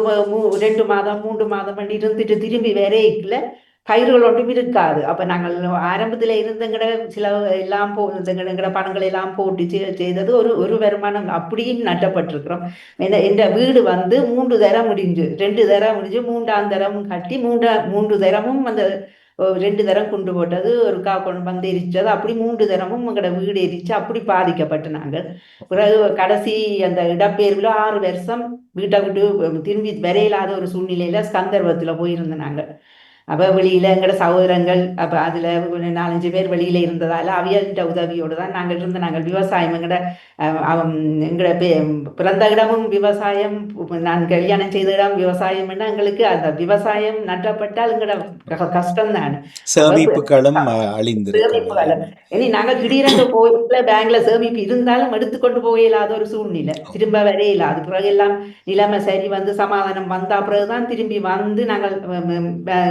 Speaker 3: 2 மாதம் 3 மாதம் பண்ணி இருந்துட்டு திரும்பி வரையில பயிர்கள் ஒன்றும் இருக்காது. அப்ப நாங்கள் ஆரம்பத்துல இருந்தங்கட சில எல்லாம் எங்கட பணங்கள் எல்லாம் போட்டு செய்தது ஒரு வருமானம் அப்படியும் நட்டப்பட்டிருக்கிறோம். எந்த வீடு வந்து 3 தரம் முடிஞ்சு 2 தரம் முடிஞ்சு 3ஆம் தரமும் கட்டி 3 தரமும் அந்த 2 தரம் கொண்டு போட்டது ஒரு கொண்டு வந்து எரிச்சது. அப்படி 3 தரமும் எங்களோட வீடு எரிச்சு அப்படி பாதிக்கப்பட்டு நாங்கள் பிறகு கடைசி அந்த இடப்பெயர்வுல 6 வருஷம் வீட்டை விட்டு திரும்பி வரையில்லாத ஒரு சூழ்நிலையில ஸ்கந்தர்வத்துல போயிருந்தோம். நாங்கள் அப்போ வெளியில் எங்களோட சகோதரங்கள் அப்போ அதில் 4-5 பேர் வெளியில் இருந்ததால் அவியல்கிட்ட உதவியோடு தான் நாங்கள் விவசாயம் எங்களோட பிறந்த இடமும் விவசாயம், நான் கல்யாணம் செய்த இடம் விவசாயம், எங்களுக்கு அந்த விவசாயம் நட்டப்பட்டால் எங்களோட கஷ்டம் தான்.
Speaker 4: சேமிப்புகளும்
Speaker 3: இனி நாங்கள் திடீரென்று போயில பேங்க்ல சேமிப்பு இருந்தாலும் எடுத்துக்கொண்டு போயிடாத ஒரு சூழ்நிலை, திரும்ப வரையில அது பிறகு எல்லாம் நிலைமை சரி வந்து சமாதானம் வந்த பிறகுதான் திரும்பி வந்து நாங்கள்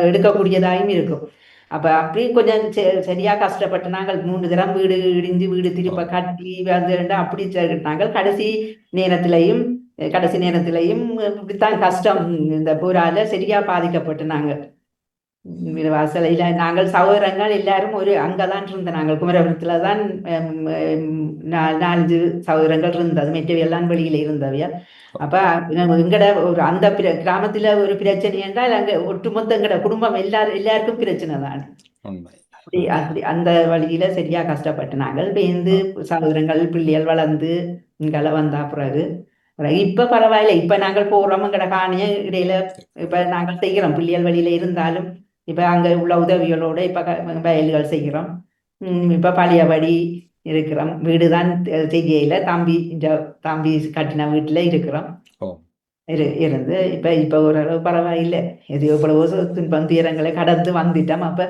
Speaker 3: எடுக்கக்கூடியதாயும் இருக்கும். அப்போ அப்படி கொஞ்சம் சரியா கஷ்டப்பட்டு நாங்கள் 3 தரம் வீடு இடிஞ்சு வீடு திரும்ப கட்டி வந்து அப்படி நாங்கள் கடைசி நேரத்திலையும் இப்படித்தான் கஷ்டம். இந்த பூரால சரியா பாதிக்கப்பட்டு நாங்கள் வாசலையில் நாங்கள் சகோதரங்கள் எல்லாரும் அங்கதான் இருந்த நாங்கள் குமரபுரத்துல தான் 4-5 சகோதரங்கள் இருந்தது, மெட்டவையெல்லாம் வெளியில இருந்தவையா. அப்ப எங்கட அந்த கிராமத்துல ஒரு பிரச்சனை என்றால் அங்க ஒட்டுமொத்த எங்கட குடும்பம் எல்லாருக்கும் பிரச்சனை தான். அப்படி அந்த வழியில சரியா கஷ்டப்பட்டு நாங்கள் பேந்து சகோதரங்கள் பிள்ளைகள் வளர்ந்து இங்கே வந்தா பிறகு இப்ப பரவாயில்ல. இப்ப நாங்கள் போறோம் எங்கட காணிய இடையில இப்ப நாங்கள் செய்கிறோம், பிள்ளைகள் வழியில இருந்தாலும் இப்ப அங்க உள்ள உதவிகளோட இப்ப வயல்கள் செய்கிறோம். இப்ப பழையபடி இருக்கிறோம், வீடுதான் செய்யல, தம்பி கட்டின வீட்டுல இருக்கிறோம். இருந்து இப்ப ஓரளவு பரவாயில்லை, எவ்வளவோ துன்பம் துயரங்களை கடந்து வந்துட்டோம். அப்ப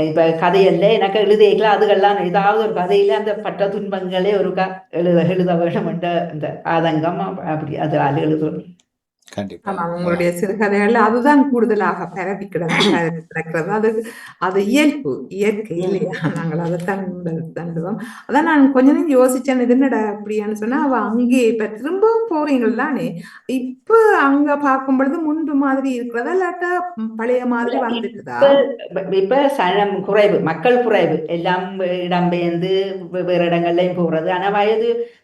Speaker 3: இப்ப கதையல்ல எனக்கு எழுதிக்கலாம், அதுகள்லாம் ஏதாவது ஒரு கதையில அந்த பட்ட துன்பங்களே ஒரு எழுத வேணும் என்ற அந்த ஆதங்கம் அப்படி அது எழுதுறோம்.
Speaker 2: உங்களுடைய சிறுகதைகள் அதுதான் கூடுதலாக பரவி கிடக்கிறது. அது இயற்கை இல்லையா, நாங்கள் அதை தண்டுவோம். அதான் நான் கொஞ்ச நேரம் யோசிச்சேன், இது என்னடா அப்படியான்னு சொன்னா அவ அங்கே இப்ப திரும்பவும் போறீங்கள் தானே, இப்ப அங்க பார்க்கும் பொழுது முன்பு மாதிரி இருக்கிறதா இல்லாட்டா பழைய மாதிரி வந்துட்டுதா?
Speaker 3: இப்ப சனம் குறைவு, மக்கள் குறைவு, எல்லாம் இடம்பெயர்ந்து வேறு இடங்கள்லயும் போறது. ஆனா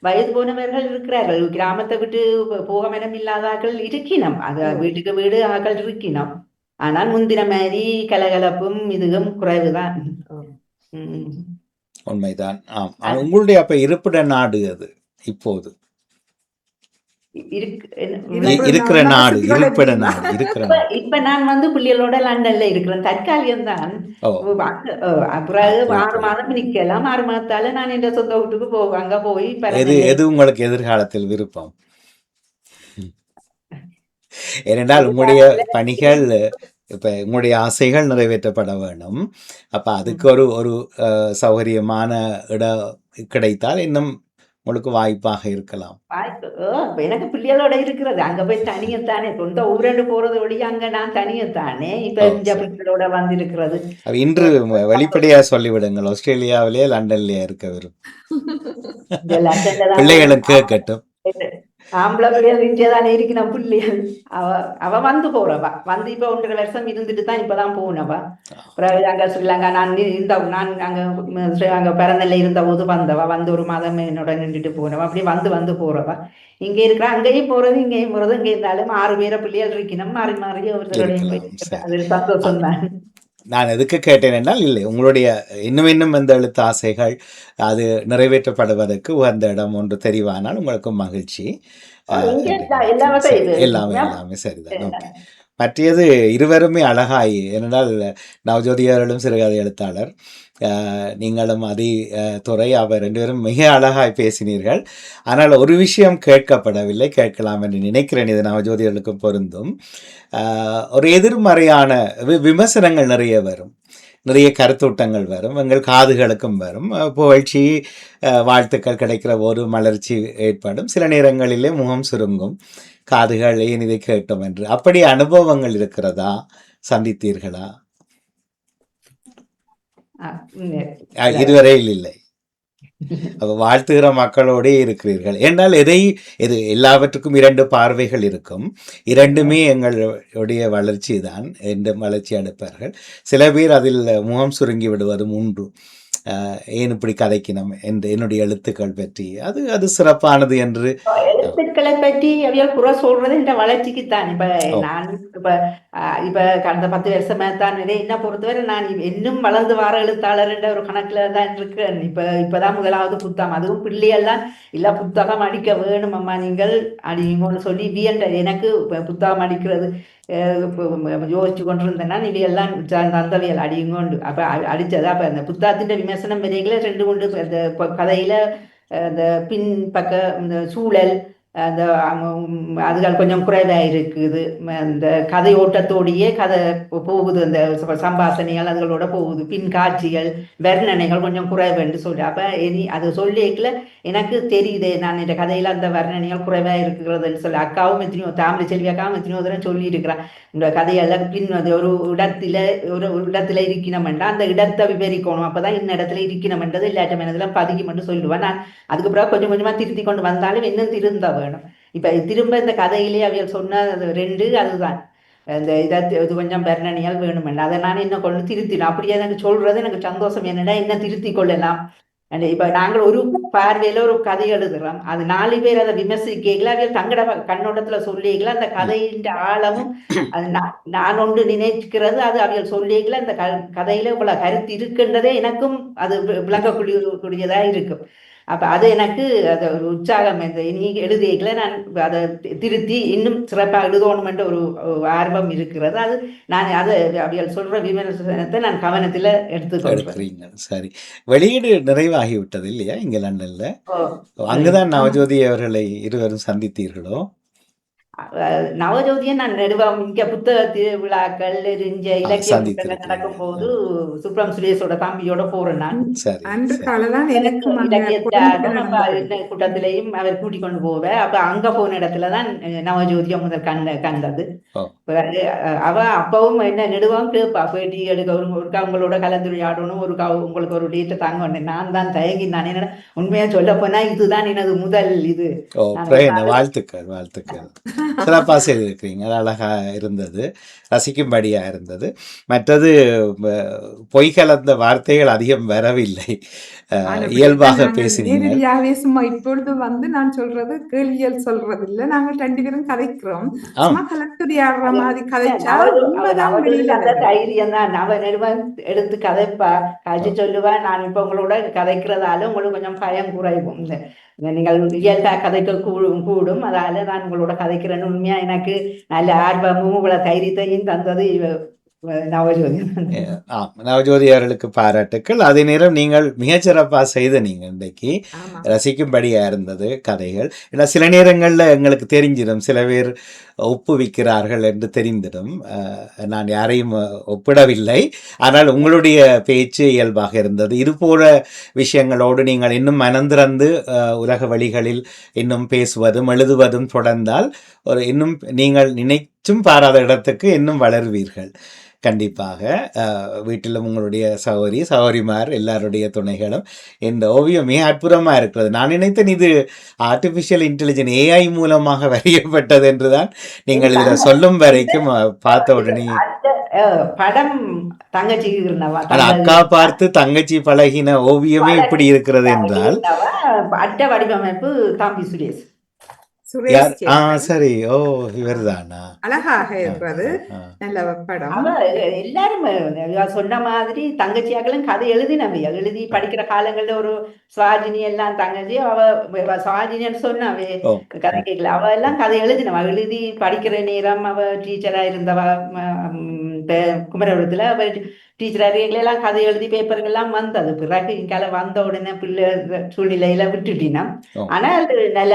Speaker 3: வயது போனவர்கள் இருக்கிறார்கள், கிராமத்தை விட்டு போக மனம் இல்லாதார்கள் இருக்கினோம், அது வீட்டுக்கு வீடு ஆக்கள் இருக்கினோம். ஆனால் முந்தின மாதிரி கலகலப்பும் இதுவும் குறைவுதான்.
Speaker 4: உண்மைதான். உங்களுடைய அப்ப இருப்பிட நாடு அது இப்போது இருக்கிற நாடு, இருப்பிட நாடு இருக்கிற.
Speaker 3: இப்ப நான் பிள்ளைகளோட லண்டன்ல இருக்கிறேன், தற்காலிகம் தான். அப்புறம் 6 மாதம் நிக்கலாம், 6 மாதத்தால நான் என் சொந்த வீட்டுக்கு அங்க போய்.
Speaker 4: எது உங்களுக்கு எதிர்காலத்தில் விருப்பம்? ஏனென்றால் உங்களுடைய பணிகள் இப்ப உங்களுடைய ஆசைகள் நிறைவேற்றப்பட வேண்டும். அப்ப அதுக்கு ஒரு சௌகரியமான இடம் கிடைத்தால் இன்னும் உங்களுக்கு வாய்ப்பாக இருக்கலாம்.
Speaker 3: எனக்கு பிள்ளைகளோட இருக்கிறது, அங்க போய் தனியத்தானே, சொந்த ஊரண்டு போறது வழியா அங்க நான் தனியத்தானே இப்ப பிள்ளைகளோட வந்து இருக்கிறது.
Speaker 4: இன்று வெளிப்படையா சொல்லிவிடுங்கள், ஆஸ்திரேலியாவிலேயே லண்டன்லயே இருக்க விரும்பும் பிள்ளைகளும் கேட்கட்டும்.
Speaker 3: ஆம்பளை பிள்ளைகள் இங்கேதானே இருக்கணும் பிள்ளைகள். அவ வந்து போறவா, வந்து இப்ப 1.5 வருஷம் இருந்துட்டு தான் இப்பதான் போனவா. அங்க ஸ்ரீலங்கா நான் அங்க பிறந்தல இருந்த போது வந்தவா, வந்து 1 மாதம் என்னோட நின்றுட்டு போனவா, அப்படி வந்து போறவா. இங்க இருக்கிற அங்கேயும் போறது இங்கேயும் போறது, இங்க இருந்தாலும் 6 பேரை பிள்ளைகள் இருக்கணும், மாறி மாறி ஒருத்தருடைய அது சந்தோஷம் தான்.
Speaker 4: நான் எதுக்கு கேட்டேன் என்றால், இல்லை உங்களுடைய இன்னும் அந்த எழுத்து ஆசைகள் அது நிறைவேற்றப்படுவதற்கு உகந்த இடம் ஒன்று தெரிவானால் உங்களுக்கு மகிழ்ச்சி. எல்லாமே சரிதான். ஓகே. மற்றது இருவருமே அழகாய், ஏனென்றால் நவஜோதி அவர்களும் சிறுகதை எழுத்தாளர், நீங்களும் துறை, அவர் 2 பேரும் மிக அழகாய் பேசினீர்கள். ஆனால் ஒரு விஷயம் கேட்கப்படவில்லை, கேட்கலாம் என்று நினைக்கிறேன், இது நவஜோதிகளுக்கும் பொருந்தும். ஒரு எதிர்மறையான விமர்சனங்கள் நிறைய வரும், நிறைய கருத்தூட்டங்கள் வரும், எங்கள் காதுகளுக்கும் வரும். புகழ்ச்சி வாழ்த்துக்கள் கிடைக்கிற ஒரு மலர்ச்சி ஏற்படும், சில நேரங்களிலே முகம் சுருங்கும், காதுகள் ஏன் இதை கேட்டோம் என்று. அப்படி அனுபவங்கள் இருக்கிறதா, சந்தித்தீர்களா? இதுவரையில் இல்லை. வாழ்த்துகிற மக்களோடே இருக்கிறீர்கள் என்றால் எது எல்லாவற்றுக்கும் 2 பார்வைகள் இருக்கும், 2மே எங்களுடைய வளர்ச்சி தான் என்று வளர்ச்சி அடைப்பார்கள். சில பேர் அதில் முகம் சுருங்கி விடுவதும் உண்டு. ஏன் இப்படி கதைக்கணும் என்று என்னுடைய எழுத்துக்கள் பற்றி அது சிறப்பானது என்று
Speaker 3: எழுத்துக்களை பற்றி அவியல் குறை சொல்றது இந்த வளர்ச்சிக்குத்தான். இப்ப நான் இப்ப கடந்த 10 வருஷமா தான் என்ன பொறுத்தவரை நான் இன்னும் வளர்ந்து வர எழுத்தாளர் என்ற ஒரு கணக்குல தான் இருக்கிறேன். இப்பதான் முதலாவது புத்தகம், அதுவும் பிள்ளையெல்லாம் இல்ல புத்தகம் அடிக்க வேணும் அம்மா நீங்கள் அடிங்கன்னு சொல்லி எனக்கு புத்தகம் அடிக்கிறது யோசிச்சு கொண்டிருந்தேன்னா இவையெல்லாம் தந்தவியல் அடியுங்கொண்டு அப்ப அடிச்சதா. அப்ப அந்த புத்தகத்தின் விமர்சனம் வரைகளை 2 அந்த கதையில அந்த பின்பக்க இந்த சூழல் அந்த அதுகள் கொஞ்சம் குறைவாக இருக்குது. அந்த கதை ஓட்டத்தோடையே கதை போகுது, அந்த சம்பாஷணைகள் அதுகளோட போகுது, பின் காட்சிகள் வர்ணனைகள் கொஞ்சம் குறைவு என்று சொல்லி அப்போ அது சொல்லிக்கல எனக்கு தெரியுது. நான் இந்த கதையில் அந்த வர்ணனைகள் குறைவாக இருக்கிறதுன்னு சொல்லி அக்காவும் எத்தனையோ தாமிர செல்வி அக்காவும் எத்தனையோ தூரம் சொல்லியிருக்கிறான். இந்த கதையெல்லாம் பின் ஒரு இடத்துல இருக்கணும்ன்றா அந்த இடத்தை விவரிக்கணும், அப்போதான் இந்த இடத்துல இருக்கணும்ன்றது இல்லாட்ட மனதெல்லாம் பதிக்குமென்று சொல்லுவேன். நான் அதுக்கு பிறகு கொஞ்சம் கொஞ்சமாக திருத்தி கொண்டு வந்தாலும் இன்னும் திருந்த வேணும். இப்ப திரும்ப இந்த கதையிலே அவியல் சொன்ன 2 அதுதான் இந்த இது கொஞ்சம் வர்ணனையால் வேணுமென்று அதை நான் என்ன கொண்டு திருத்தினோம். அப்படியே எனக்கு சொல்றது எனக்கு சந்தோஷம். என்னடா என்ன திருத்தி கொள்ளலாம். இப்ப நாங்கள் ஒரு பார்வையில ஒரு கதை எழுதுறோம், அது 4 பேர் அதை விமர்சிக்கல அவியல் தங்கட கண்ணோட்டத்துல சொல்லிக்கல அந்த கதையின் ஆழமும் அது நான் ஒன்று நினைக்கிறது அது அவியல் சொல்லிக்கல அந்த கதையில இவ்வளவு கருத்து இருக்குன்றதே எனக்கும் அது விளங்கக்கூடியதா இருக்கும். அப்ப அது எனக்கு அது ஒரு உற்சாகம். நீ எழுதியல நான் அதை திருத்தி இன்னும் சிறப்பாக எழுதணும் என்ற ஒரு ஆர்வம் இருக்கிறது. அது நான் அதை அவியல் சொல்ற விமர்சனத்தை நான் கவனத்துல எடுத்துக்கொள்றேன்.
Speaker 4: சரி, வெளியீடு நிறைவாகிவிட்டது இல்லையா இங்க லண்டன்ல? அங்குதான் நவஜோதி அவர்களை இருவரும் சந்தித்தீர்களோ?
Speaker 3: நவஜோதியை நான் நடுவம் இங்க புத்தக திருவிழாக்கள் இலக்கிய புத்தகங்கள் நடக்கும் போது சுப்ரம் சுரேஷோட தம்பியோட போறேன் நான். கூட்டத்திலையும் அவர் கூட்டிக் கொண்டு போவேன். அப்ப அங்க போன இடத்துலதான் நவஜோதியை முதல் கண்டது. அவ அப்பவும் என்ன நெடுவான் கேட்பா, பேட்டி எடுக்க ஒருக்கா உங்களோட கலந்துரையாடணும், ஒருக்கா உங்களுக்கு ஒரு டேட்டை தாங்க. நான் தான் தயங்கி நான் என்ன உண்மையா சொல்ல போனா இதுதான் எனது முதல் இது.
Speaker 4: வாழ்த்துக்கள் வாழ்த்துக்கள். சிறப்பாக செய்திருக்கிறீங்க, அழகா இருந்தது, ரசிக்கும்படியா இருந்தது. மற்றது பொய் கலந்த வார்த்தைகள் அதிகம் வரவில்லை, இயல்பாக பேசினீங்க.
Speaker 2: சும்மா இப்பொழுது நான் சொல்றது கேள்வியல் சொல்றது இல்ல, நாங்கள் 2 பேரும் கதைக்கிறோம், கலந்துரையாடுற மாதிரி கதைச்சா
Speaker 3: தைரியம் தான். அவன் எடுத்து கதைப்பா காட்சி சொல்லுவா. நான் இப்ப உங்களோட கதைக்கிறதால உங்களுக்கு கொஞ்சம் பயம் குறைவும், நீங்கள் இயல்பா கதைக்க கூடும், அதால நான் உங்களோட கதைக்கிறேன்னு உண்மையா எனக்கு நல்ல ஆர்வமும் உங்களை தைரியத்தையும் தந்தது நவஜோதி.
Speaker 4: நவஜோதி அவர்களுக்கு பாராட்டுக்கள். அதே நேரம் நீங்கள் மிகச்சிறப்பாக செய்த நீங்க இன்றைக்கு ரசிக்கும்படியா இருந்தது கதைகள். ஏன்னா சில நேரங்கள்ல எங்களுக்கு தெரிஞ்சிடும், சில பேர் ஒப்புவிக்கிறார்கள் என்று தெரிந்திடும். நான் யாரையும் ஒப்பிடவில்லை, ஆனால் உங்களுடைய பேச்சு இயல்பாக இருந்தது. இது போல விஷயங்களோடு நீங்கள் இன்னும் மனந்திறந்து உலக வழிகளில் இன்னும் பேசுவதும் எழுதுவதும் தொடர்ந்தால் இன்னும் நீங்கள் நினைச்சும் பாராத இடத்துக்கு இன்னும் வளர்வீர்கள் கண்டிப்பாக. வீட்டிலும் உங்களுடைய சகோதரிமார் எல்லாருடைய துணைகளும் இந்த ஓவியம் மிக அற்புதமாக இருக்கிறது. நான் நினைத்தேன் இது ஆர்டிஃபிஷியல் இன்டெலிஜென்ஸ் AI மூலமாக வரையப்பட்டது என்றுதான். நீங்கள் இதில் சொல்லும் வரைக்கும் பார்த்த உடனே
Speaker 3: படம் தங்கச்சி
Speaker 4: அக்கா பார்த்து தங்கச்சி பழகின ஓவியமே இப்படி இருக்கிறது என்றால்
Speaker 3: அட்டை வடிவமைப்பு தாம்பி சுரேஷ்.
Speaker 4: சரி, ஓ இவர்தானா?
Speaker 2: அழகாக இருக்கிறது, நல்ல படம்.
Speaker 3: எல்லாரும் சொன்ன மாதிரி தங்கச்சியாக்களும் கதை எழுதி படிக்கிற காலங்கள்ல ஒரு சுவாஜினி எல்லாம் தங்கச்சி அவ சுவாஜினின்னு சொன்னாவே கதை கேட்கல, அவ எல்லாம் கதை எழுதி படிக்கிற நேரம் அவ டீச்சரா இருந்தவ குமரபுரத்துல. அவ டீச்சர் எல்லாம் கதை எழுதி பேப்பர்கள்லாம் வந்தது. பிறகு இங்கால வந்த உடனே பிள்ளை சூழ்நிலையில விட்டுட்டினா. ஆனால் நல்ல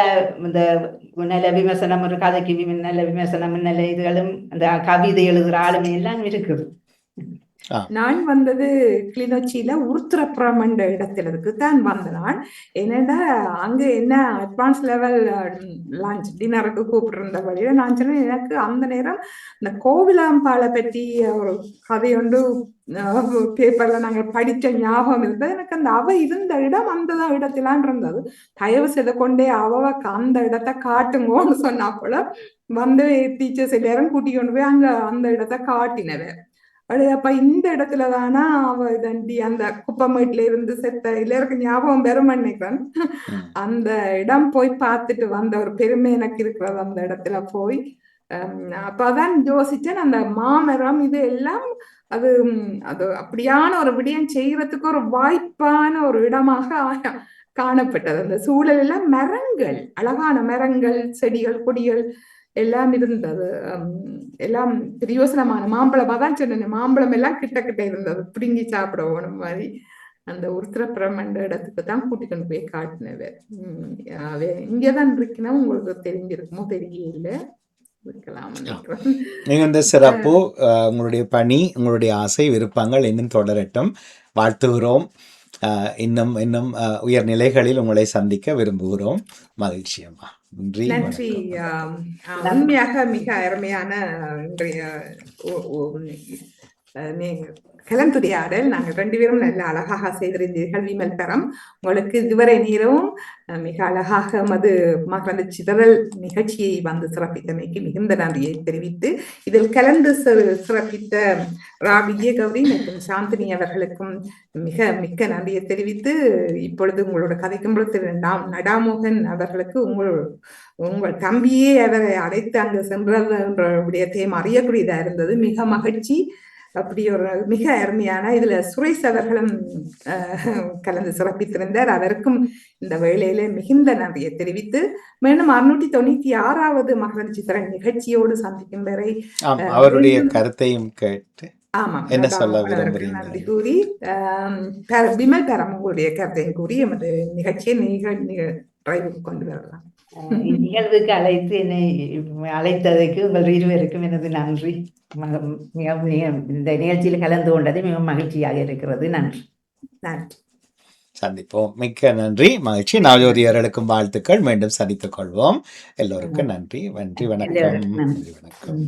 Speaker 3: விமர்சனம், ஒரு கதைக்கு நல்ல விமர்சனம், நல்ல இதுகளும் அந்த கவிதை எழுதுற ஆளுமை எல்லாம் இருக்குது.
Speaker 2: நான் வந்தது கிளிநொச்சியில உருத்திரப்புறம் என்ற இடத்திற்கு தான் வந்த நான். என்னடா அங்க என்ன அட்வான்ஸ் லெவல் லஞ்ச் டின்னருக்கு கூப்பிட்டு வழியில நான் சொன்னேன், எனக்கு அந்த நேரம் இந்த கோவிலாம்பாலை பற்றி ஒரு கதை ஒன்று பேப்பர்ல நாங்கள் படிச்ச ஞாபகம் இருந்தது. எனக்கு அந்த அவ இருந்த இடம் அந்த இடத்திலான் இருந்தது. தயவு செய்து கொண்டே அவக்கு அந்த இடத்தை காட்டுங்கன்னு சொன்னா போல வந்து டீச்சர்ஸ் எல்லாரும் கூட்டி கொண்டு போய் அங்க அந்த இடத்தை காட்டினவர். அப்ப இந்த இடத்துல தானா அவ தண்டி அந்த குப்பமேட்டுல இருந்து செத்த எல்லாருக்கும் ஞாபகம் பெறும் நினைக்கிறேன். அந்த இடம் போய் பார்த்துட்டு வந்த ஒரு பெருமை எனக்கு இருக்கிறது அந்த இடத்துல போய். அப்பதான் யோசிச்சேன், அந்த மாமரம் இது எல்லாம் அது அது அப்படியான ஒரு விடயம் செய்யறதுக்கு ஒரு வாய்ப்பான ஒரு இடமாக காணப்பட்டது. அந்த சூழல் எல்லாம் மரங்கள், அழகான மரங்கள், செடிகள், கொடிகள் எல்லாம் இருந்தது. எல்லாம் பிரயோசனமான மாம்பழமா தான் சொன்னேன், மாம்பழம் எல்லாம் கிட்ட கிட்ட இருந்தது, பிடுங்கி சாப்பிடணும் மாதிரி. அந்த உருத்திரபுரம் என்ற இடத்துக்கு தான் கூட்டிட்டு போய் காட்டினவர். இங்கதான் இருக்கணும், உங்களுக்கு தெரிஞ்சிருக்குமோ தெரியல, இருக்கலாம்.
Speaker 4: நீங்க இந்த சிறப்பு, உங்களுடைய பணி, உங்களுடைய ஆசை விருப்பங்கள் இன்னும் தொடரட்டும், வாழ்த்துகிறோம். இன்னும் இன்னும் உயர் நிலைகளில் உங்களை சந்திக்க விரும்புகிறோம். மகிழ்ச்சி அம்மா.
Speaker 2: நன்றி. உண்மையாக மிக அருமையான இன்றைய கலந்துரையாடல். நாங்கள் 2 பேரும் நல்ல அழகாக செய்திருந்தீர்கள். விமல் பெறம், உங்களுக்கு இதுவரை நேரமும் மிக அழகாக மகரந்த சிதறல் நிகழ்ச்சியை வந்து சிறப்பித்தமைக்கு மிகுந்த நன்றியை தெரிவித்து, இதில் கலந்து சிறப்பித்த விஜயகௌரி மற்றும் சாந்தினி அவர்களுக்கும் மிக்க நன்றியை தெரிவித்து, இப்பொழுது உங்களோட கதைக்கும் பொழுது நடாமோகன் அவர்களுக்கு உங்கள் தம்பியே அவரை அழைத்து அங்கு சென்றது என்ற விடயத்தையும் அறியக்கூடியதா இருந்தது. மிக மகிழ்ச்சி. அப்படி ஒரு மிக அருமையான இதுல சுரேஷ் அவர்களும் கலந்து சிறப்பித்திருந்தார். அவருக்கும் இந்த வேளையில மிகுந்த நன்றியை தெரிவித்து, மீண்டும் 696வது மகரந்த சித்திரன் நிகழ்ச்சியோடு சந்திக்கும் வரை
Speaker 4: அவருடைய கருத்தையும் கேட்டு என்ன சொல்ல
Speaker 2: நன்றி கூறி, விமல் பெறம் உங்களுடைய கருத்தையும் கூறி எமது நிகழ்ச்சியை நிறைவுக்கு கொண்டு வரலாம்.
Speaker 3: இந்நிகழ்வுக்கு அழைத்து என்னை அழைத்ததற்கு உங்கள் இருவருக்கும் எனது நன்றி. இந்த நிகழ்ச்சியில் கலந்து கொண்டது மிக மகிழ்ச்சியாக இருக்கிறது. நன்றி.
Speaker 4: சந்திப்போம். மிக்க நன்றி, மகிழ்ச்சி. நவஜோதியர்களுக்கும் வாழ்த்துக்கள். மீண்டும் சந்தித்துக் கொள்வோம். எல்லோருக்கும் நன்றி. வணக்கம்.